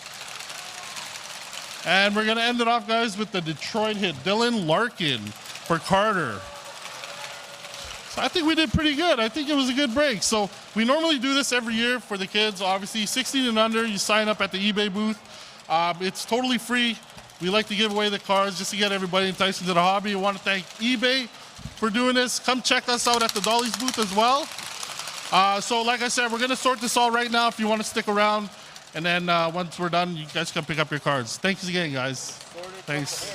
And we're going to end it off, guys, with the Detroit hit. Dylan Larkin for Carter. So I think we did pretty good. I think it was a good break. So we normally do this every year for the kids. Obviously, 16 and under, you sign up at the eBay booth. It's totally free. We like to give away the cards just to get everybody enticed into the hobby. I want to thank eBay for doing this. Come check us out at the Dolly's booth as well. So like I said, we're going to sort this all right now if you want to stick around. And then once we're done, you guys can pick up your cards. Thanks again, guys. Thanks.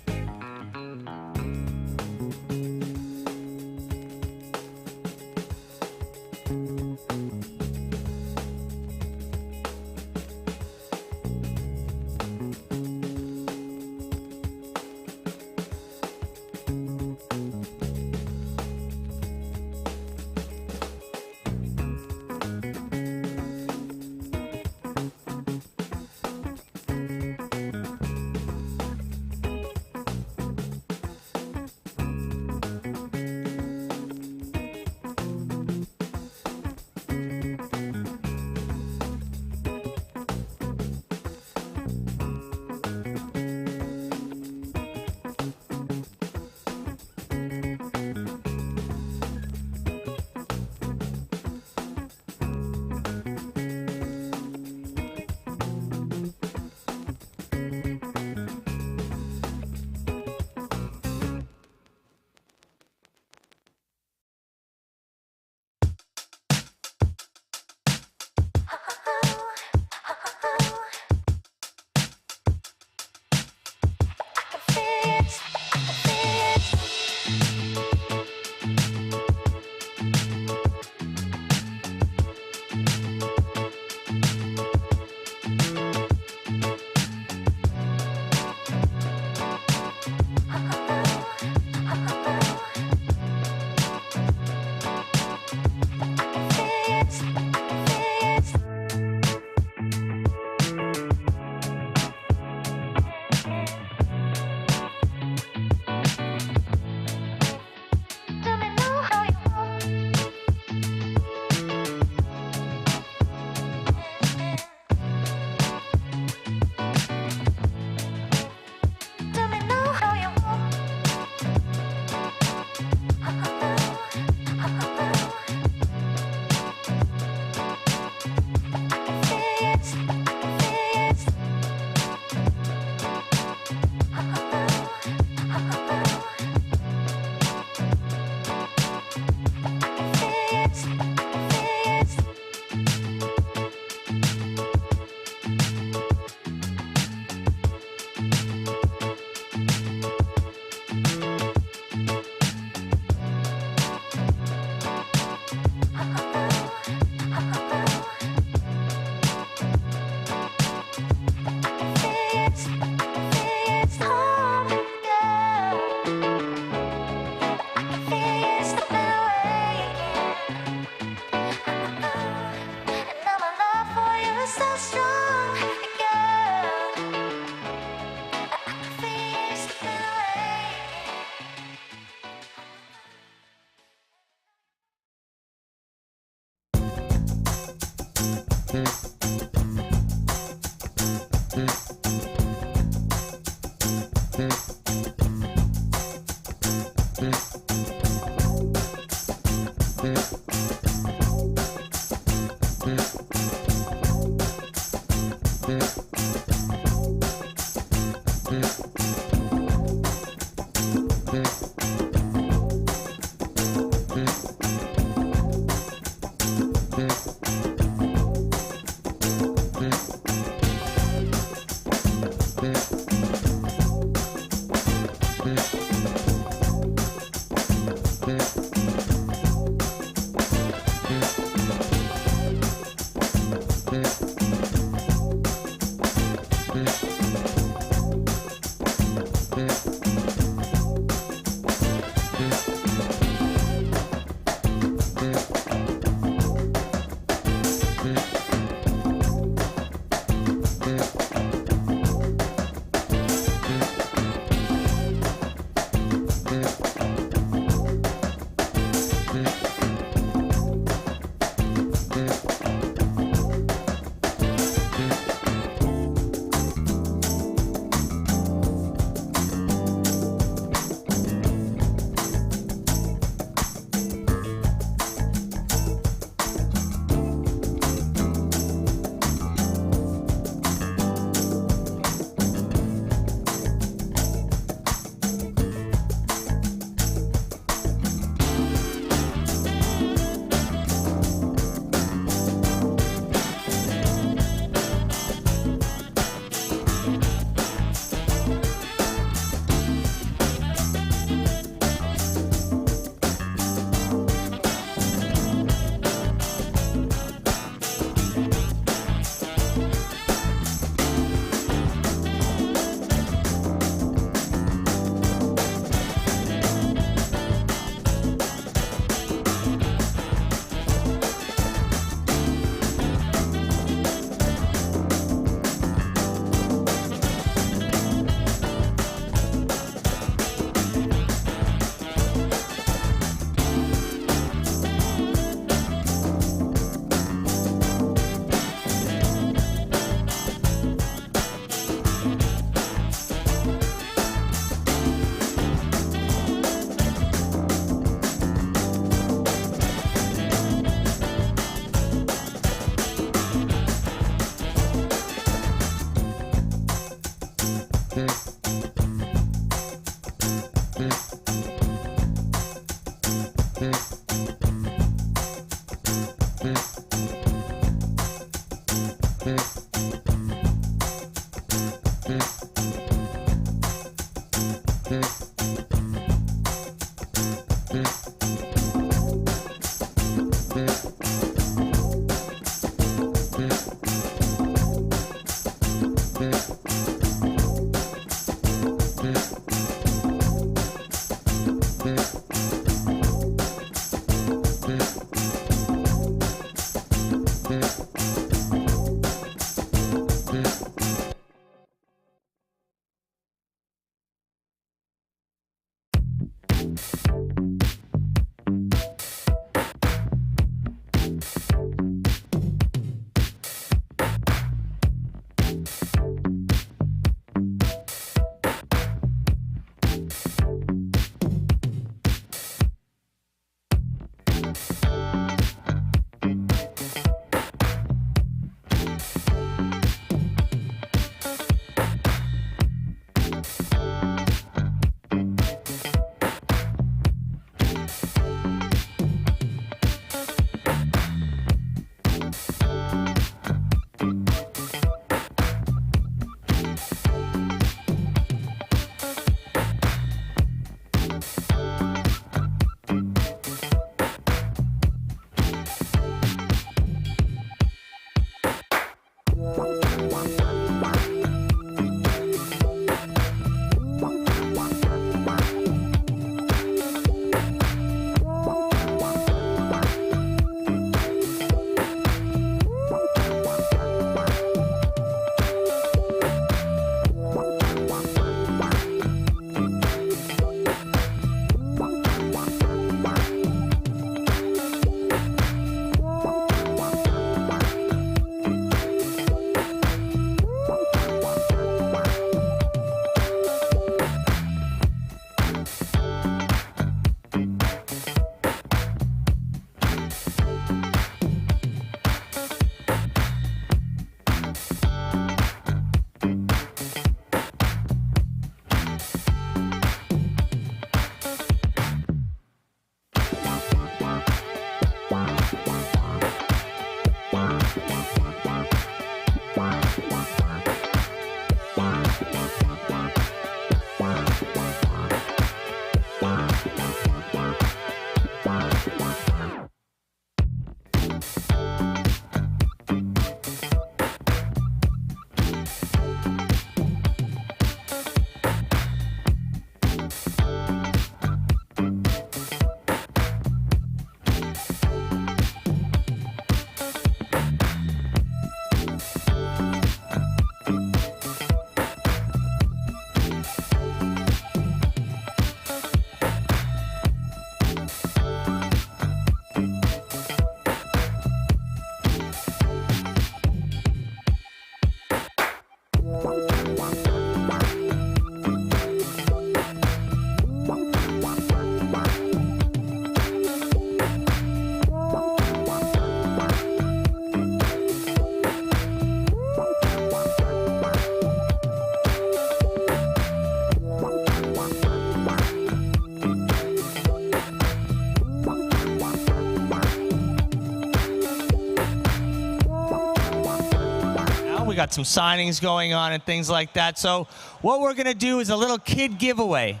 We got some signings going on and things like that. So what we're going to do is a little kid giveaway.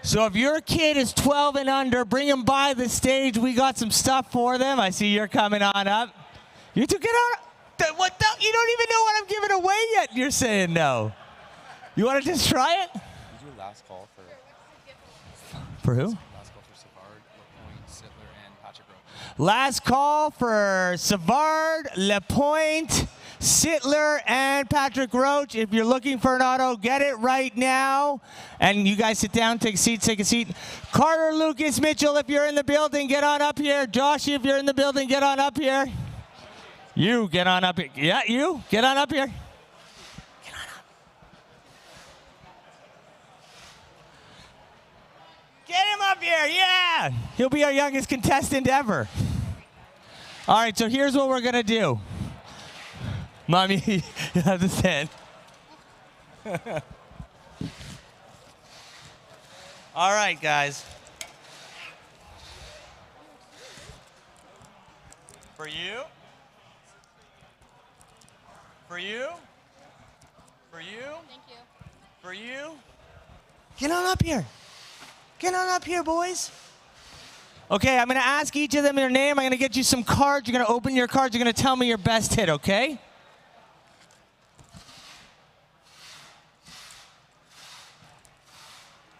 So if your kid is 12 and under, bring them by the stage. We got some stuff for them. I see you're coming on up. You two get on. What the? You don't even know what I'm giving away yet. You're saying no. You want to just try it? Did you do last call For who? last call for Savard, LaPointe, Sittler, and Patrick Rowe? Last call for Savard, LaPointe, Sittler, and Patrick Roach. If you're looking for an auto, get it right now. And you guys sit down, take a seat, take a seat. Carter, Lucas, Mitchell, if you're in the building, get on up here. Josh, if you're in the building, get on up here. You, get on up here. Yeah, you, get on up here. Get on up. Get him up here, yeah. He'll be our youngest contestant ever. All right, so here's what we're gonna do. Mommy, you have to stand. All right, guys. For you. For you. For you. Thank you. For you. Get on up here. Get on up here, boys. Okay, I'm going to ask each of them their name. I'm going to get you some cards. You're going to open your cards. You're going to tell me your best hit, okay?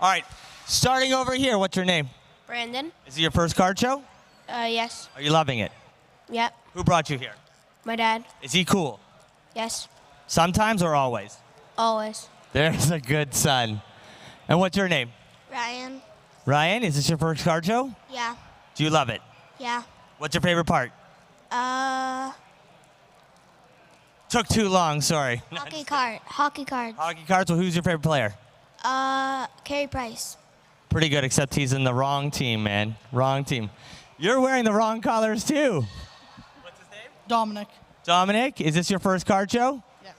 All right, starting over here, what's your name? Brandon? Is it your first card show? Yes. Are you loving it? Yep. Who brought you here? My dad? Is he cool? Yes. Sometimes or always? Always. There's a good son. And what's your name? Ryan? Ryan, is this your first card show? Yeah. Do you love it? Yeah. What's your favorite part? Took too long, sorry. Hockey card. Hockey cards. Hockey cards, well, who's your favorite player? Carey Price. Pretty good, except he's in the wrong team, man. Wrong team. You're wearing the wrong colors, too. What's his name? Dominic. Dominic, is this your first card show? Yeah.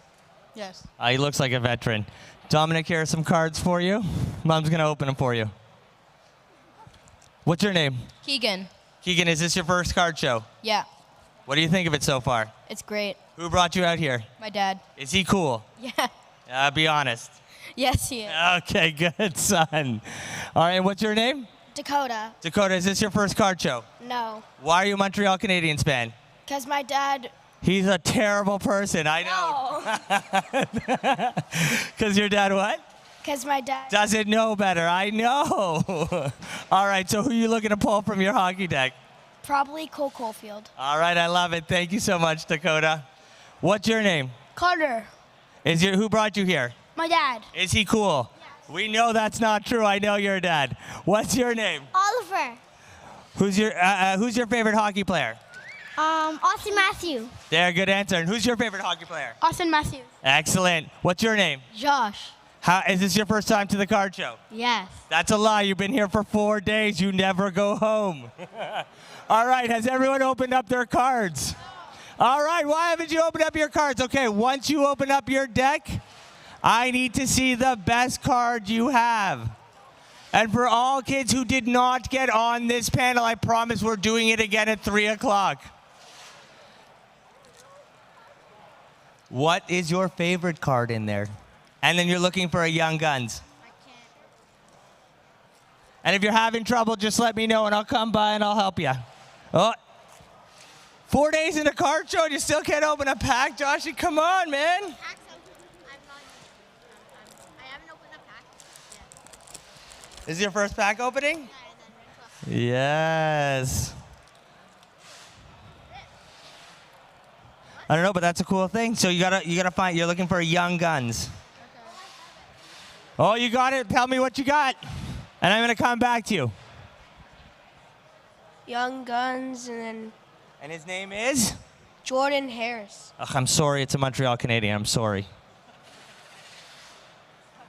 Yes. He looks like a veteran. Dominic, here are some cards for you. Mom's going to open them for you. What's your name? Keegan. Keegan, is this your first card show? Yeah. What do you think of it so far? It's great. Who brought you out here? My dad. Is he cool? Yeah. Be honest. Yes, he is. Okay, good, son. All right, and what's your name? Dakota. Dakota, is this your first card show? No. Why are you a Montreal Canadiens fan? Because my dad... He's a terrible person, I know. Because your dad what? Because my dad... Doesn't know better, I know. All right, so who are you looking to pull from your hockey deck? Probably Cole Caulfield. All right, I love it. Thank you so much, Dakota. What's your name? Carter. Who brought you here? My dad. Is he cool? Yes. We know that's not true. I know your dad. What's your name? Oliver. Who's your favorite hockey player? Austin Matthew. There, good answer. And who's your favorite hockey player? Austin Matthew. Excellent. What's your name? Josh. Is this your first time to the card show? Yes. That's a lie. You've been here for 4 days. You never go home. All right, has everyone opened up their cards? All right, why haven't you opened up your cards? Okay, once you open up your deck, I need to see the best card you have. And for all kids who did not get on this panel, I promise we're doing it again at 3 o'clock. What is your favorite card in there? And then you're looking for a Young Guns. I can't. And if you're having trouble, just let me know and I'll come by and I'll help you. Oh, 4 days in the card show and you still can't open a pack, Joshy? Come on, man. I haven't opened a pack yet. This is your first pack opening? Yes. I don't know, but that's a cool thing. So you gotta find. You're looking for Young Guns. Oh, you got it. Tell me what you got, and I'm gonna come back to you. Young Guns and then And his name is? Jordan Harris. Ugh, I'm sorry. It's a Montreal Canadian. I'm sorry.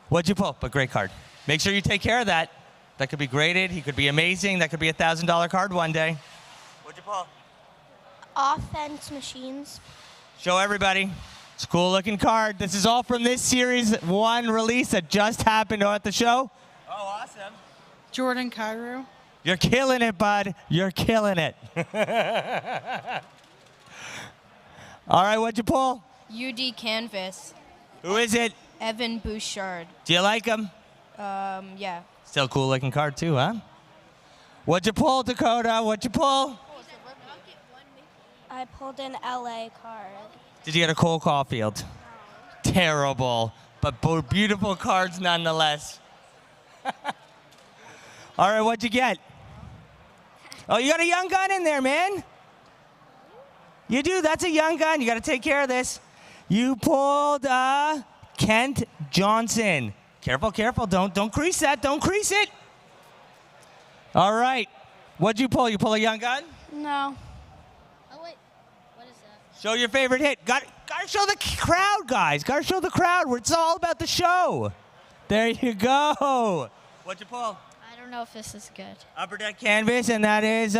What'd you pull? But great card. Make sure you take care of that. That could be graded. He could be amazing. That could be a $1,000 card one day. What'd you pull? Offense Machines. Show everybody. It's a cool looking card. This is all from this Series 1 release that just happened at the show. Oh, awesome. Jordan Cairo. You're killing it, bud. You're killing it. All right, what'd you pull? UD Canvas. Who is it? Evan Bouchard. Do you like him? Yeah. Still cool looking card too, huh? What'd you pull, Dakota? What'd you pull? I pulled an LA card. Did you get a Cole Caulfield? No. Terrible, but beautiful cards nonetheless. All right, what'd you get? Oh, you got a Young Gun in there, man. You do. That's a Young Gun. You got to take care of this. You pulled Kent Johnson. Careful, careful. Don't crease that. Don't crease it. All right. What'd you pull? You pull a Young Gun? No. Oh, wait. What is that? Show your favorite hit. Got to show the crowd, guys. Got to show the crowd. It's all about the show. There you go. What'd you pull? I don't know if this is good. Upper Deck Canvas, and that is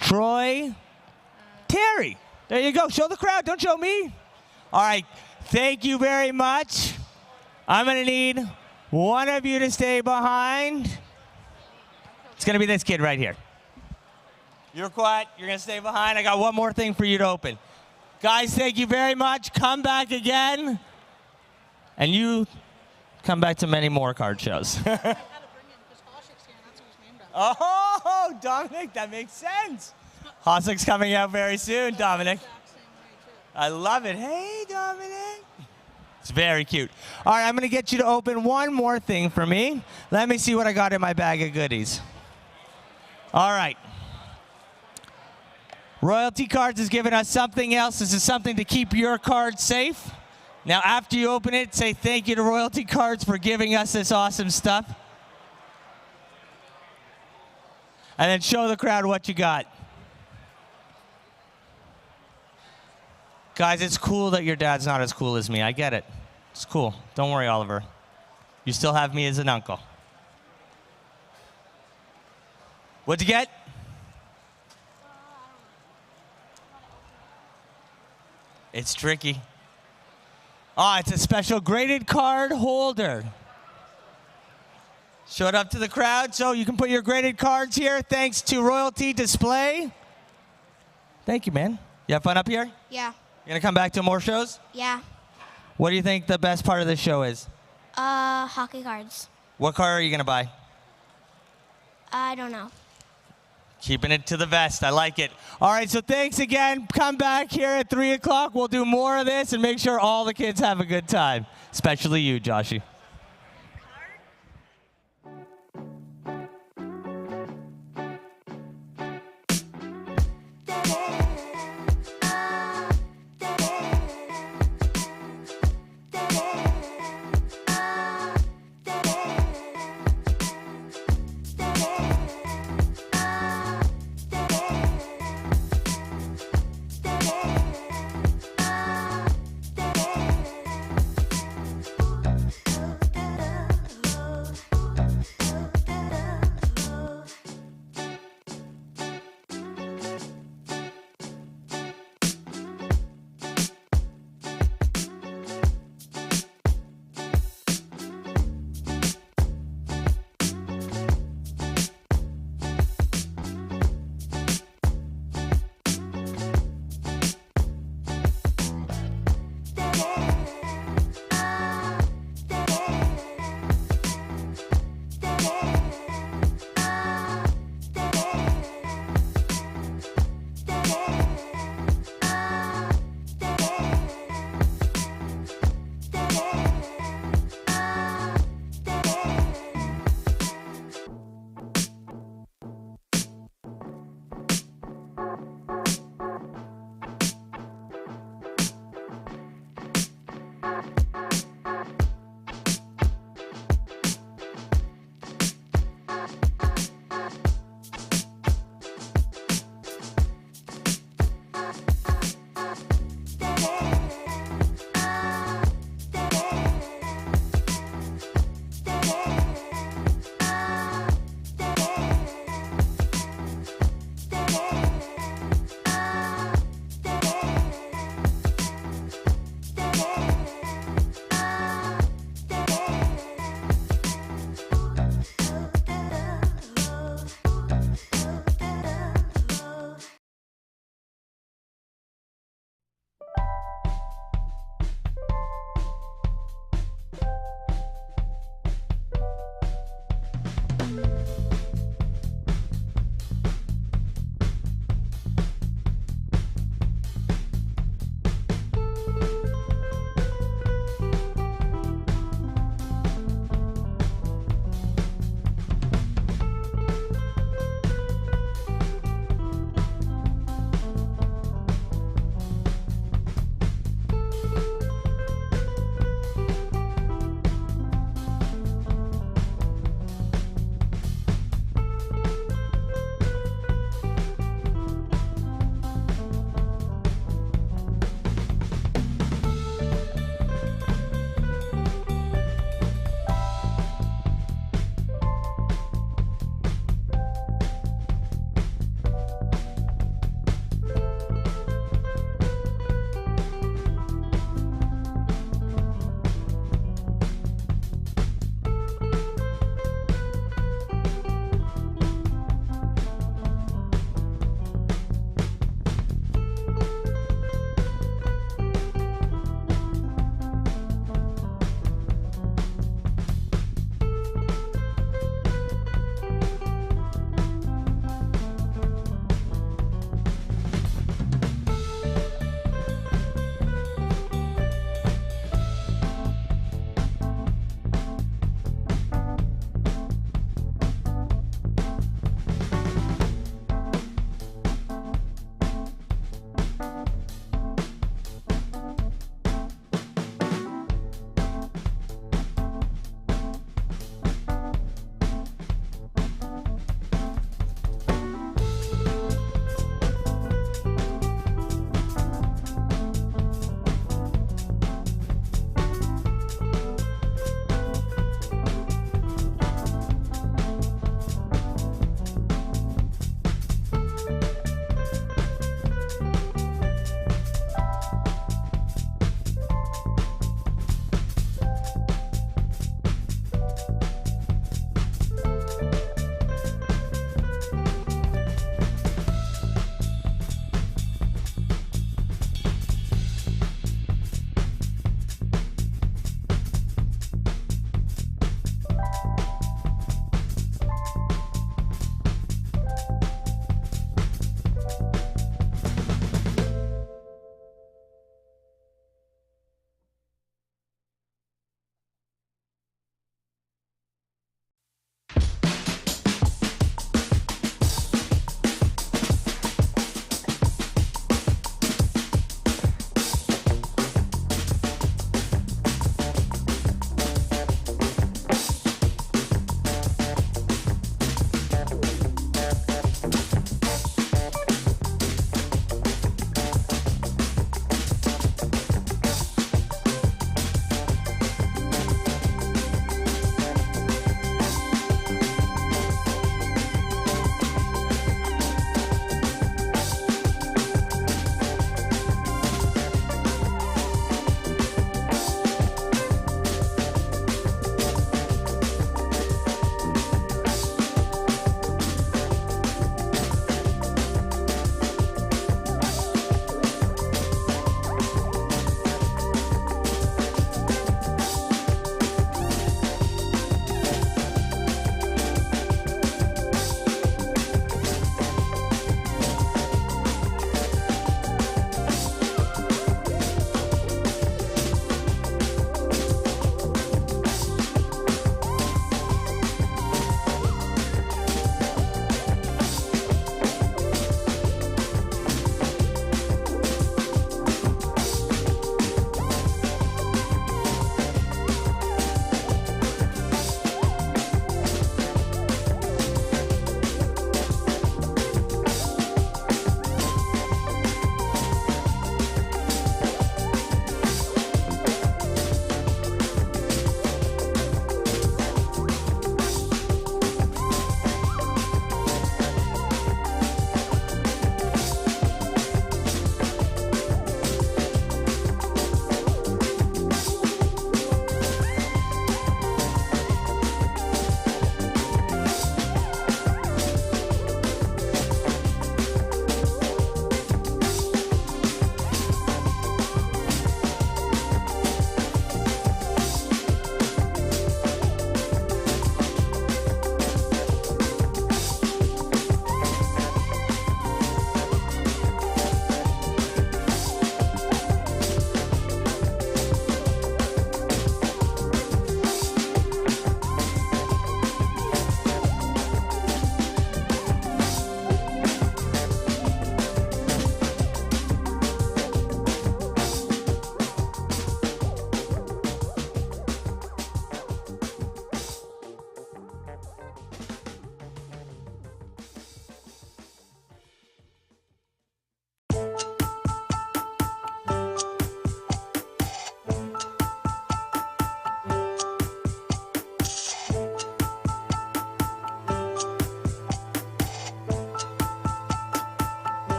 Troy Terry. There you go. Show the crowd. Don't show me. All right. Thank you very much. I'm going to need one of you to stay behind. It's going to be this kid right here. You're quiet. You're going to stay behind. I got one more thing for you to open. Guys, thank you very much. Come back again. And you come back to many more card shows. Oh, Dominic, that makes sense. Hossack's coming out very soon, Dominic. I love it. Hey, Dominic. It's very cute. All right, I'm going to get you to open one more thing for me. Let me see what I got in my bag of goodies. All right. Royalty Cards has given us something else. This is something to keep your card safe. Now, after you open it, say thank you to Royalty Cards for giving us this awesome stuff. And then show the crowd what you got. Guys, it's cool that your dad's not as cool as me. I get it. It's cool. Don't worry, Oliver. You still have me as an uncle. What'd you get? It's tricky. Oh, it's a special graded card holder. Show it up to the crowd so you can put your graded cards here. Thanks to Royalty Display. Thank you, man. You have fun up here? Yeah. You're going to come back to more shows? Yeah. What do you think the best part of the show is? Hockey cards. What car are you going to buy? I don't know. Keeping it to the vest. I like it. All right, so thanks again. Come back here at 3 o'clock. We'll do more of this and make sure all the kids have a good time, especially you, Joshy.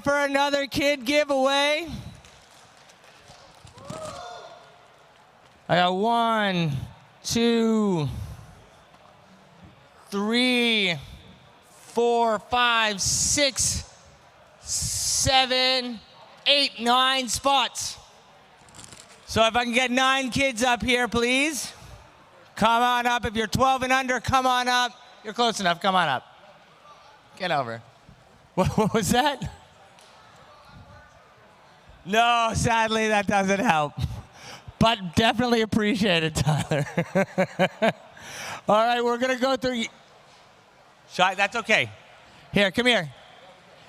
for another kid giveaway? I got 1, 2, 3, 4, 5, 6, 7, 8, 9 spots. So if I can get 9 kids up here, please. Come on up. If you're 12 and under, come on up. You're close enough. Come on up. Get over. What was that? No, sadly, that doesn't help. But definitely appreciate it, Tyler. All right, we're going to go through. Shy, that's okay. Here, come here.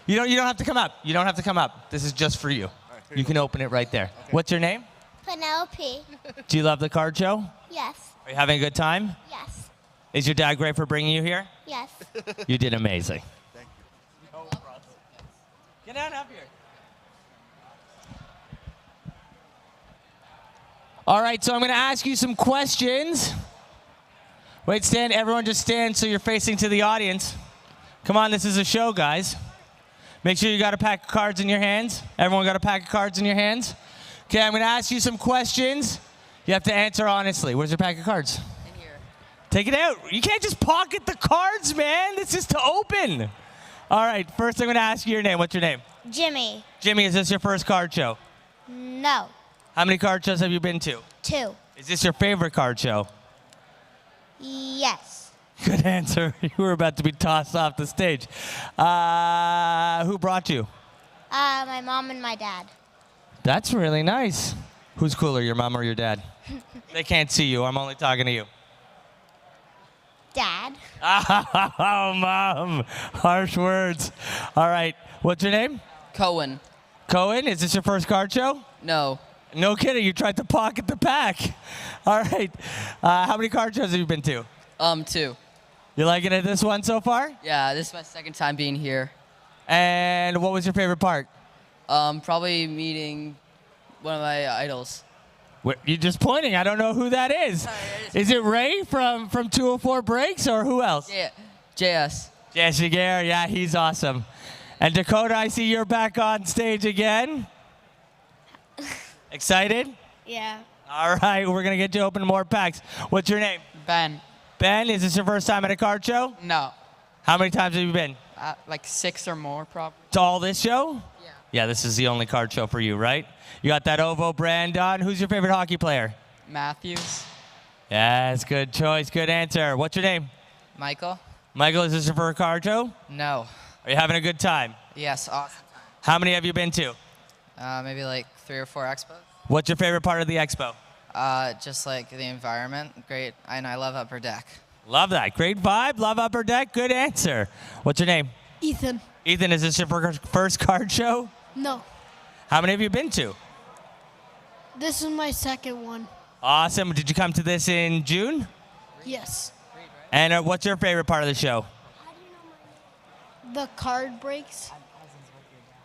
You don't have to come up. You don't have to come up. This is just for you. You can open it right there. Okay. What's your name? Penelope. Do you love the card show? Yes. Are you having a good time? Yes. Is your dad great for bringing you here? Yes. You did amazing. Thank you. No problem. Get on up here. All right, so I'm going to ask you some questions. Wait, stand. Everyone just stand so you're facing to the audience. Come on, this is a show, guys. Make sure you got a pack of cards in your hands. Everyone got a pack of cards in your hands? Okay, I'm going to ask you some questions. You have to answer honestly. Where's your pack of cards? In here. Take it out. You can't just pocket the cards, man. This is to open. All right, first I'm going to ask you your name. What's your name? Jimmy. Jimmy, is this your first card show? No. How many card shows have you been to? 2. Is this your favorite card show? Yes. Good answer. You were about to be tossed off the stage. Who brought you? My mom and my dad. That's really nice. Who's cooler, your mom or your dad? They can't see you. I'm only talking to you. Dad. Oh, Mom. Harsh words. All right. What's your name? Cohen. Cohen, is this your first card show? No. No kidding. You tried to pocket the pack. All right. How many card shows have you been to? 2. You liking it this one so far? Yeah, this is my second time being here. And what was your favorite part? Probably meeting one of my idols. You're just pointing. I don't know who that is. Is it Ray from 204 Breaks or who else? Yeah, JS. Jess Giguere. Yeah, he's awesome. And Dakota, I see you're back on stage again. Excited? Yeah. All right, we're going to get you open more packs. What's your name? Ben. Ben, is this your first time at a card show? No. How many times have you been? Like 6 or more, probably. To all this show? Yeah. Yeah, this is the only card show for you, right? You got that OVO brand on. Who's your favorite hockey player? Matthews. Yes, good choice, good answer. What's your name? Michael. Michael, is this your first card show? No. Are you having a good time? Yes, awesome. How many have you been to? Maybe like 3 or 4 expos. What's your favorite part of the expo? Just like the environment. Great. And I love Upper Deck. Love that. Great vibe. Love Upper Deck. Good answer. What's your name? Ethan. Ethan, is this your first card show? No. How many have you been to? This is my second one. Awesome. Did you come to this in June? Yes. And what's your favorite part of the show? The card breaks.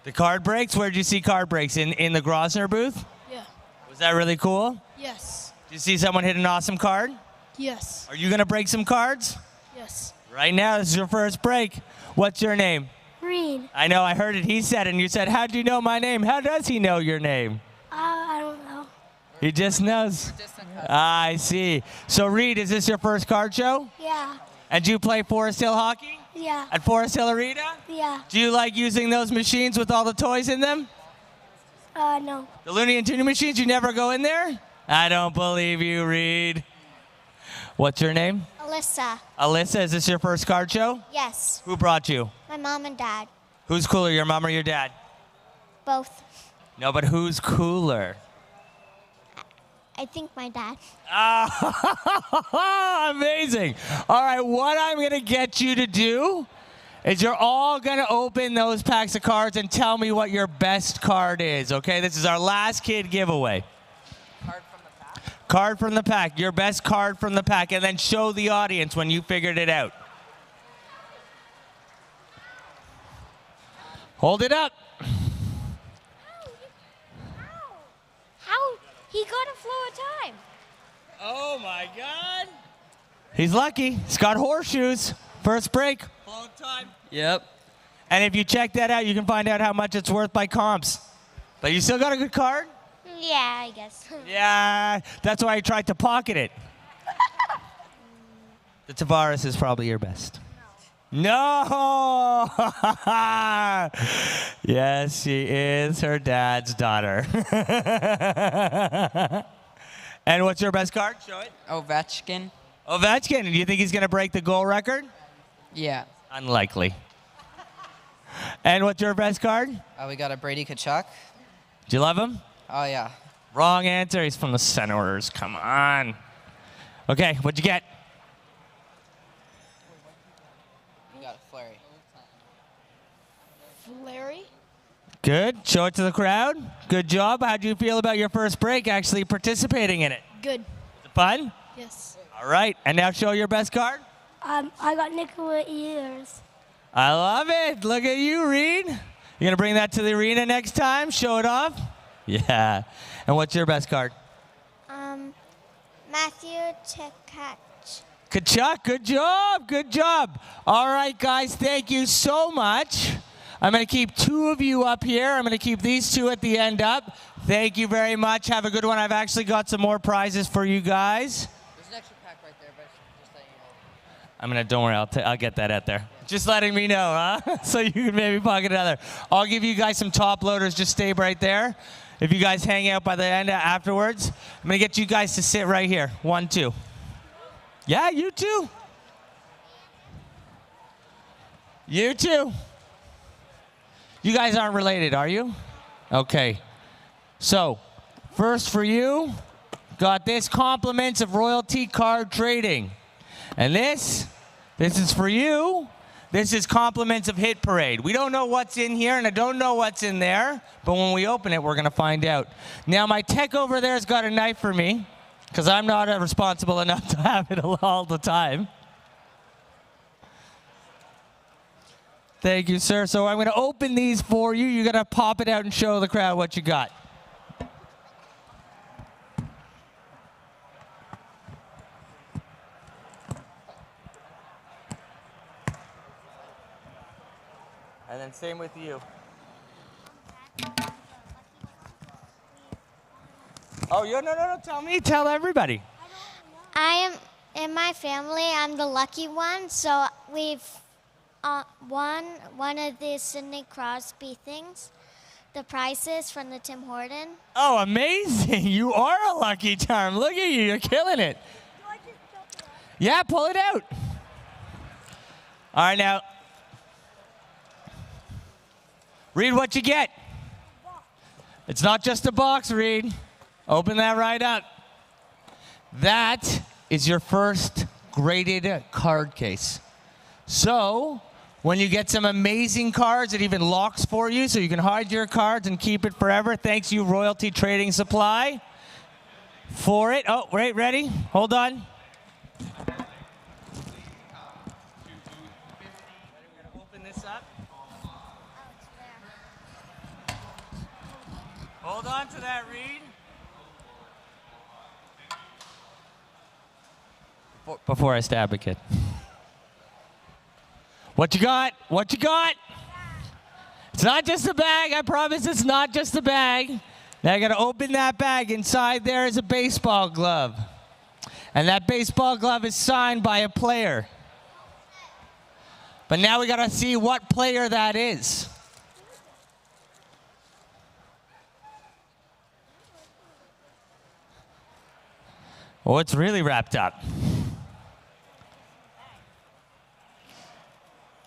The card breaks? Where did you see card breaks? In the Grosvenor booth? Yeah. Was that really cool? Yes. Did you see someone hit an awesome card? Yes. Are you going to break some cards? Yes. Right now, this is your first break. What's your name? Reed. I know, I heard it. He said it, and you said, how'd you know my name? How does he know your name? I don't know. He just knows. I see. So, Reed, is this your first card show? Yeah. And do you play Forest Hill hockey? Yeah. At Forest Hill Arena? Yeah. Do you like using those machines with all the toys in them? No. The Looney and Tuner machines, you never go in there? I don't believe you, Reed. What's your name? Alyssa. Alyssa, is this your first card show? Yes. Who brought you? My mom and dad. Who's cooler, your mom or your dad? Both. No, but who's cooler? I think my dad. Amazing. All right, what I'm going to get you to do is you're all going to open those packs of cards and tell me what your best card is, okay? This is our last kid giveaway. Card from the pack. Card from the pack, your best card from the pack, and then show the audience when you figured it out. Hold it up. How? He got a flow of time. Oh, my God. He's lucky. He's got horseshoes. First break. Long time. Yep. And if you check that out, you can find out how much it's worth by comps. But you still got a good card? Yeah, I guess. Yeah, that's why I tried to pocket it. The Tavares is probably your best. No! Yes, she is her dad's daughter. And what's your best card? Show it. Ovechkin. Ovechkin. Do you think he's going to break the goal record? Yeah. Unlikely. And what's your best card? We got a Brady Kachuk. Do you love him? Oh, yeah. Wrong answer. He's from the Senators. Come on. Okay, what'd you get? We got a Flurry. Larry? Good. Show it to the crowd. Good job. How do you feel about your first break actually participating in it? Good. Was it fun? Yes. All right. And now show your best card. I got Nicola Ears. I love it. Look at you, Reed. You going to bring that to the arena next time? Show it off? Yeah. And what's your best card? Matthew Tkach. Kachuk, good job, good job. All right, guys, thank you so much. I'm going to keep two of you up here. I'm going to keep these two at the end up. Thank you very much. Have a good one. I've actually got some more prizes for you guys. There's an extra pack right there, but just letting you know. I'm going to, don't worry, I'll get that out there. Just letting me know, huh? So you can maybe pocket another. I'll give you guys some top loaders. Just stay right there. If you guys hang out by the end afterwards, I'm going to get you guys to sit right here. 1, 2. Yeah, you too. You too. You guys aren't related, are you? Okay. So, first for you, got this compliments of royalty card trading. And this is for you. This is compliments of Hit Parade. We don't know what's in here, and I don't know what's in there, but when we open it, we're going to find out. Now, my tech over there has got a knife for me, because I'm not responsible enough to have it all the time. Thank you, sir. So I'm going to open these for you. You're going to pop it out and show the crowd what you got. And then same with you. Oh, no, tell me, tell everybody. I am, in my family, I'm the lucky one, so we've won one of the Sidney Crosby things, the prizes from the Tim Horton. Oh, amazing. You are a lucky charm. Look at you, you're killing it. Yeah, pull it out. All right, now. Read what you get. It's not just a box, Reed. Open that right up. That is your first graded card case. So, when you get some amazing cards, it even locks for you so you can hide your cards and keep it forever. Thanks you, Royalty Trading Supply, for it. Oh, wait, ready? Hold on. Open this up. Hold on to that, Reed. Before I stab a kid. What you got? What you got? It's not just a bag. I promise it's not just a bag. Now I got to open that bag. Inside there is a baseball glove. And that baseball glove is signed by a player. But now we got to see what player that is. Oh, it's really wrapped up.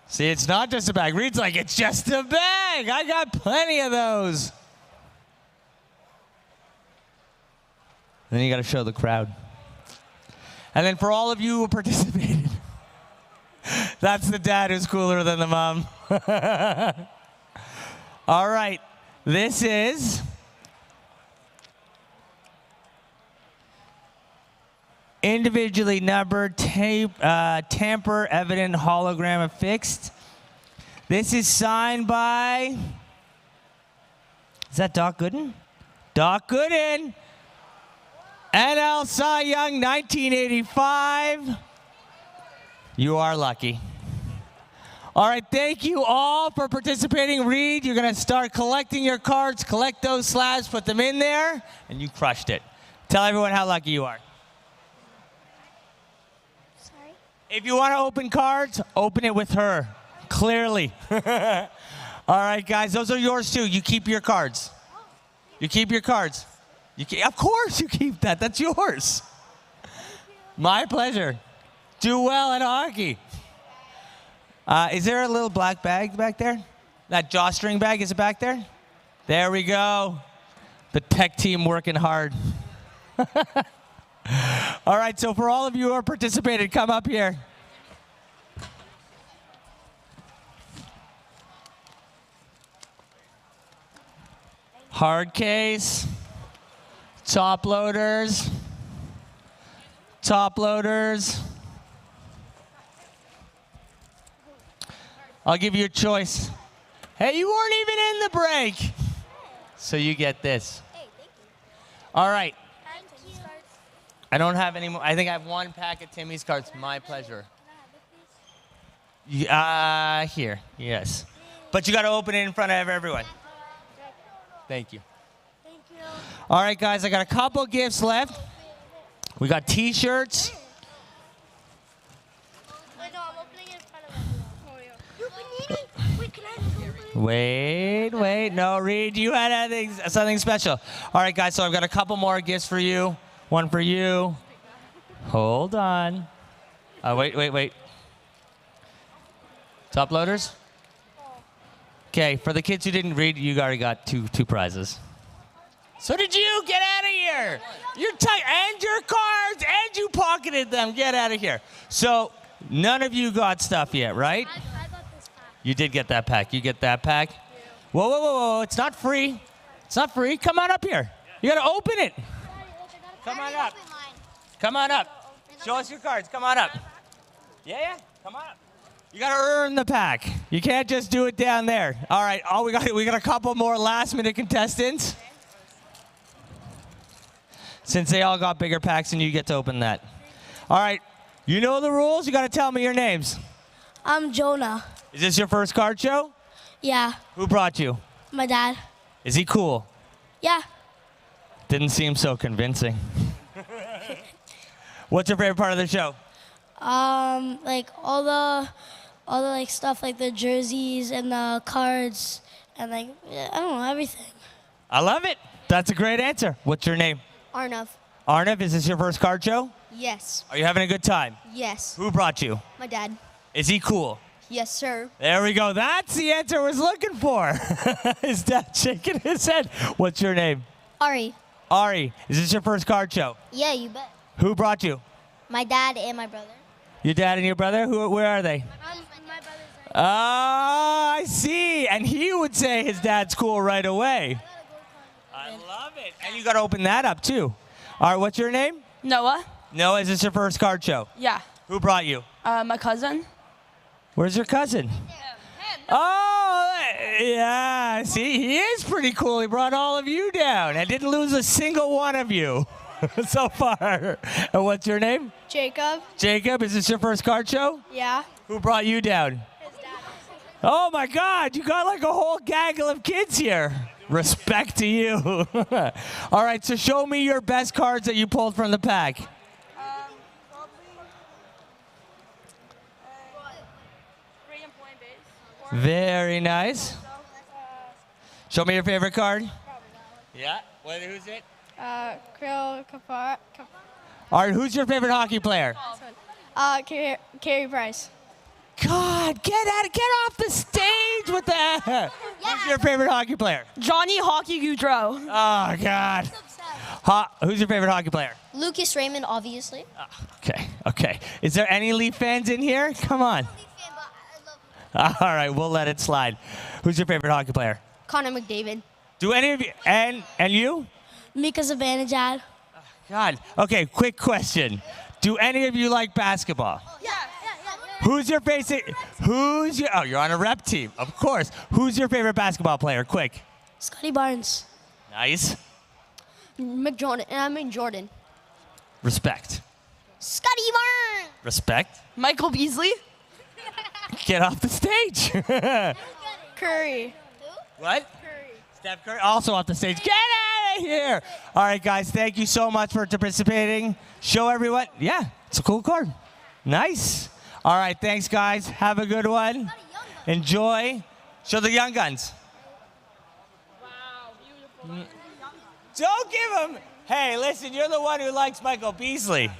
See, it's not just a bag. Reed's like, it's just a bag. I got plenty of those. Then you got to show the crowd. And then for all of you who participated, that's the dad who's cooler than the mom. All right, this is individually numbered, tamper evident hologram affixed. This is signed by, is that Doc Gooden? Doc Gooden. NL Cy Young 1985. You are lucky. All right, thank you all for participating. Reed, you're going to start collecting your cards, collect those slabs, put them in there, and you crushed it. Tell everyone how lucky you are. Sorry. If you want to open cards, open it with her, clearly. All right, guys, those are yours too. You keep your cards. You keep your cards. Of course you keep that. That's yours. My pleasure. Do well at hockey. Is there a little black bag back there? That drawstring bag, is it back there? There we go. The tech team working hard. All right, so for all of you who are participated, come up here. Hard case, top loaders, top loaders. I'll give you a choice. Hey, you weren't even in the break. So you get this. Hey, thank you. All right. Thank you. I don't have any more. I think I have one pack of Timmy's cards. My pleasure. Here. Yes. But you got to open it in front of everyone. Thank you. Thank you. All right, guys, I got a couple gifts left. We got T-shirts. Wait, no, I'm opening it in front of everyone. You've been eating? Wait, can I open it? Wait. No, Reed, you had something special. All right, guys, so I've got a couple more gifts for you. One for you. Hold on. Wait. Top loaders? Okay, for the kids who didn't read, you already got two prizes. So did you. Get out of here. You're tight. And your cards, and you pocketed them. Get out of here. So none of you got stuff yet, right? I got this pack. You did get that pack. You get that pack? Whoa. It's not free. It's not free. Come on up here. You got to open it. Come on up. Come on up. Show us your cards. Come on up. Yeah. Come on up. You got to earn the pack. You can't just do it down there. All right. We got a couple more last-minute contestants. Since they all got bigger packs and you get to open that. All right. You know the rules. You got to tell me your names. I'm Jonah. Is this your first card show? Yeah, Who brought you? my dad. Is he cool? Yeah. Didn't seem so convincing. What's your favorite part of the show? Like all the like stuff like the jerseys and the cards and like I don't know, everything. I love it. That's a great answer. What's your name? Arnav. Arnav, is this your first card show? Yes. Are you having a good time? Yes. Who brought you? My dad. Is he cool? Yes, sir. There we go. That's the answer I was looking for. His dad shaking his head. What's your name? Ari. Ari, is this your first card show? Yeah, you bet. Who brought you? My dad and my brother. Your dad and your brother? Where are they? My brother's right. Oh, I see. And he would say his dad's cool right away. I love it. And you got to open that up, too. All right, what's your name? Noah? Noah, is this your first card show? Yeah. Who brought you? My cousin? Where's your cousin? Oh, yeah. See, he is pretty cool. He brought all of you down and didn't lose a single one of you so far. And what's your name? Jacob. Jacob, is this your first card show? Yeah. Who brought you down? Oh, my God. You got like a whole gaggle of kids here. Respect to you. All right, so show me your best cards that you pulled from the pack. Very nice. Show me your favorite card. Yeah. Who's it? Krill Kapar. All right. Who's your favorite hockey player? Carey Price. God, get off the stage with that. Who's your favorite hockey player? Johnny Hockey Goudreau. Oh God. Who's your favorite hockey player? Lucas Raymond, obviously. Okay. Is there any Leaf fans in here? Come on. All right, we'll let it slide. Who's your favorite hockey player? Connor McDavid. Do any of you, and you? Mika Zibanejad. God. Okay, quick question. Do any of you like basketball? Yeah. Oh, you're on a rep team, of course. Who's your favorite basketball player? Quick. Scotty Barnes. Nice. Jordan. Respect. Scotty Barnes. Respect. Michael Beasley? Get off the stage. Curry. What? Steph Curry, also off the stage. Get out of here! All right, guys, thank you so much for participating. Show everyone. Yeah, it's a cool card. Nice. All right, thanks, guys. Have a good one. Enjoy. Show the young guns. Wow, beautiful. Don't give him. Hey, listen, you're the one who likes Michael Beasley.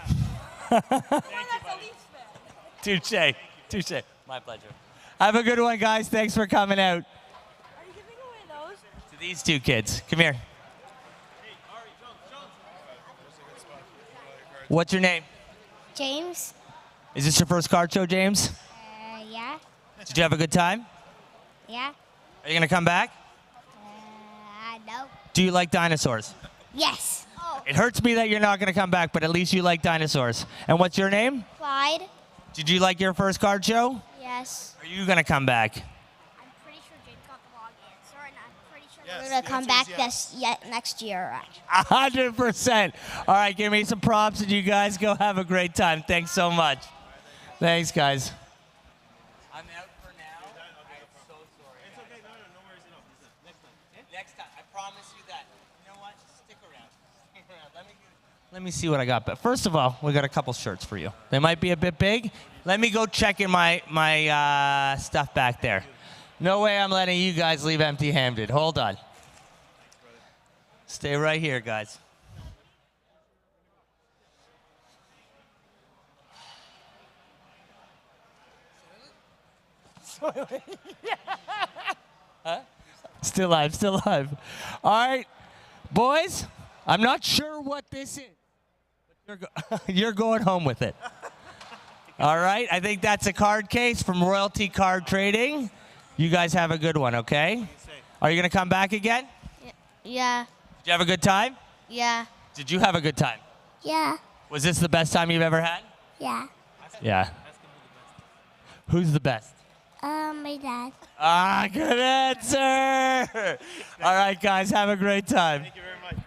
Touche. Touche. My pleasure. Have a good one, guys. Thanks for coming out. To these two kids. Come here. What's your name? James? Is this your first card show, James? Yeah. Did you have a good time? Yeah. Are you going to come back? No. Do you like dinosaurs? Yes. It hurts me that you're not going to come back, but at least you like dinosaurs. And what's your name? Clyde? Did you like your first card show? Yes. Are you going to come back? I'm pretty sure James got the wrong answer, and I'm pretty sure we're going to come back next year. 100%. All right, give me some props, and you guys go have a great time. Thanks so much. Thanks, guys. I'm out for now. I'm so sorry. It's okay. No worries at all. Next time. I promise you that. You know what? Stick around. Stick around. Let me see what I got. But first of all, we got a couple shirts for you. They might be a bit big. Let me go check in my stuff back there. No way I'm letting you guys leave empty-handed. Hold on. Stay right here, guys. Huh? Still alive, still alive. All right, boys, I'm not sure what this is, but you're going home with it. All right, I think that's a card case from Royalty Card Trading. You guys have a good one, okay? Are you going to come back again? Yeah. Did you have a good time? Yeah. Did you have a good time? Yeah. Was this the best time you've ever had? Yeah. Yeah. Who's the best? My dad. Ah, good answer. All right, guys, have a great time. Thank you very much.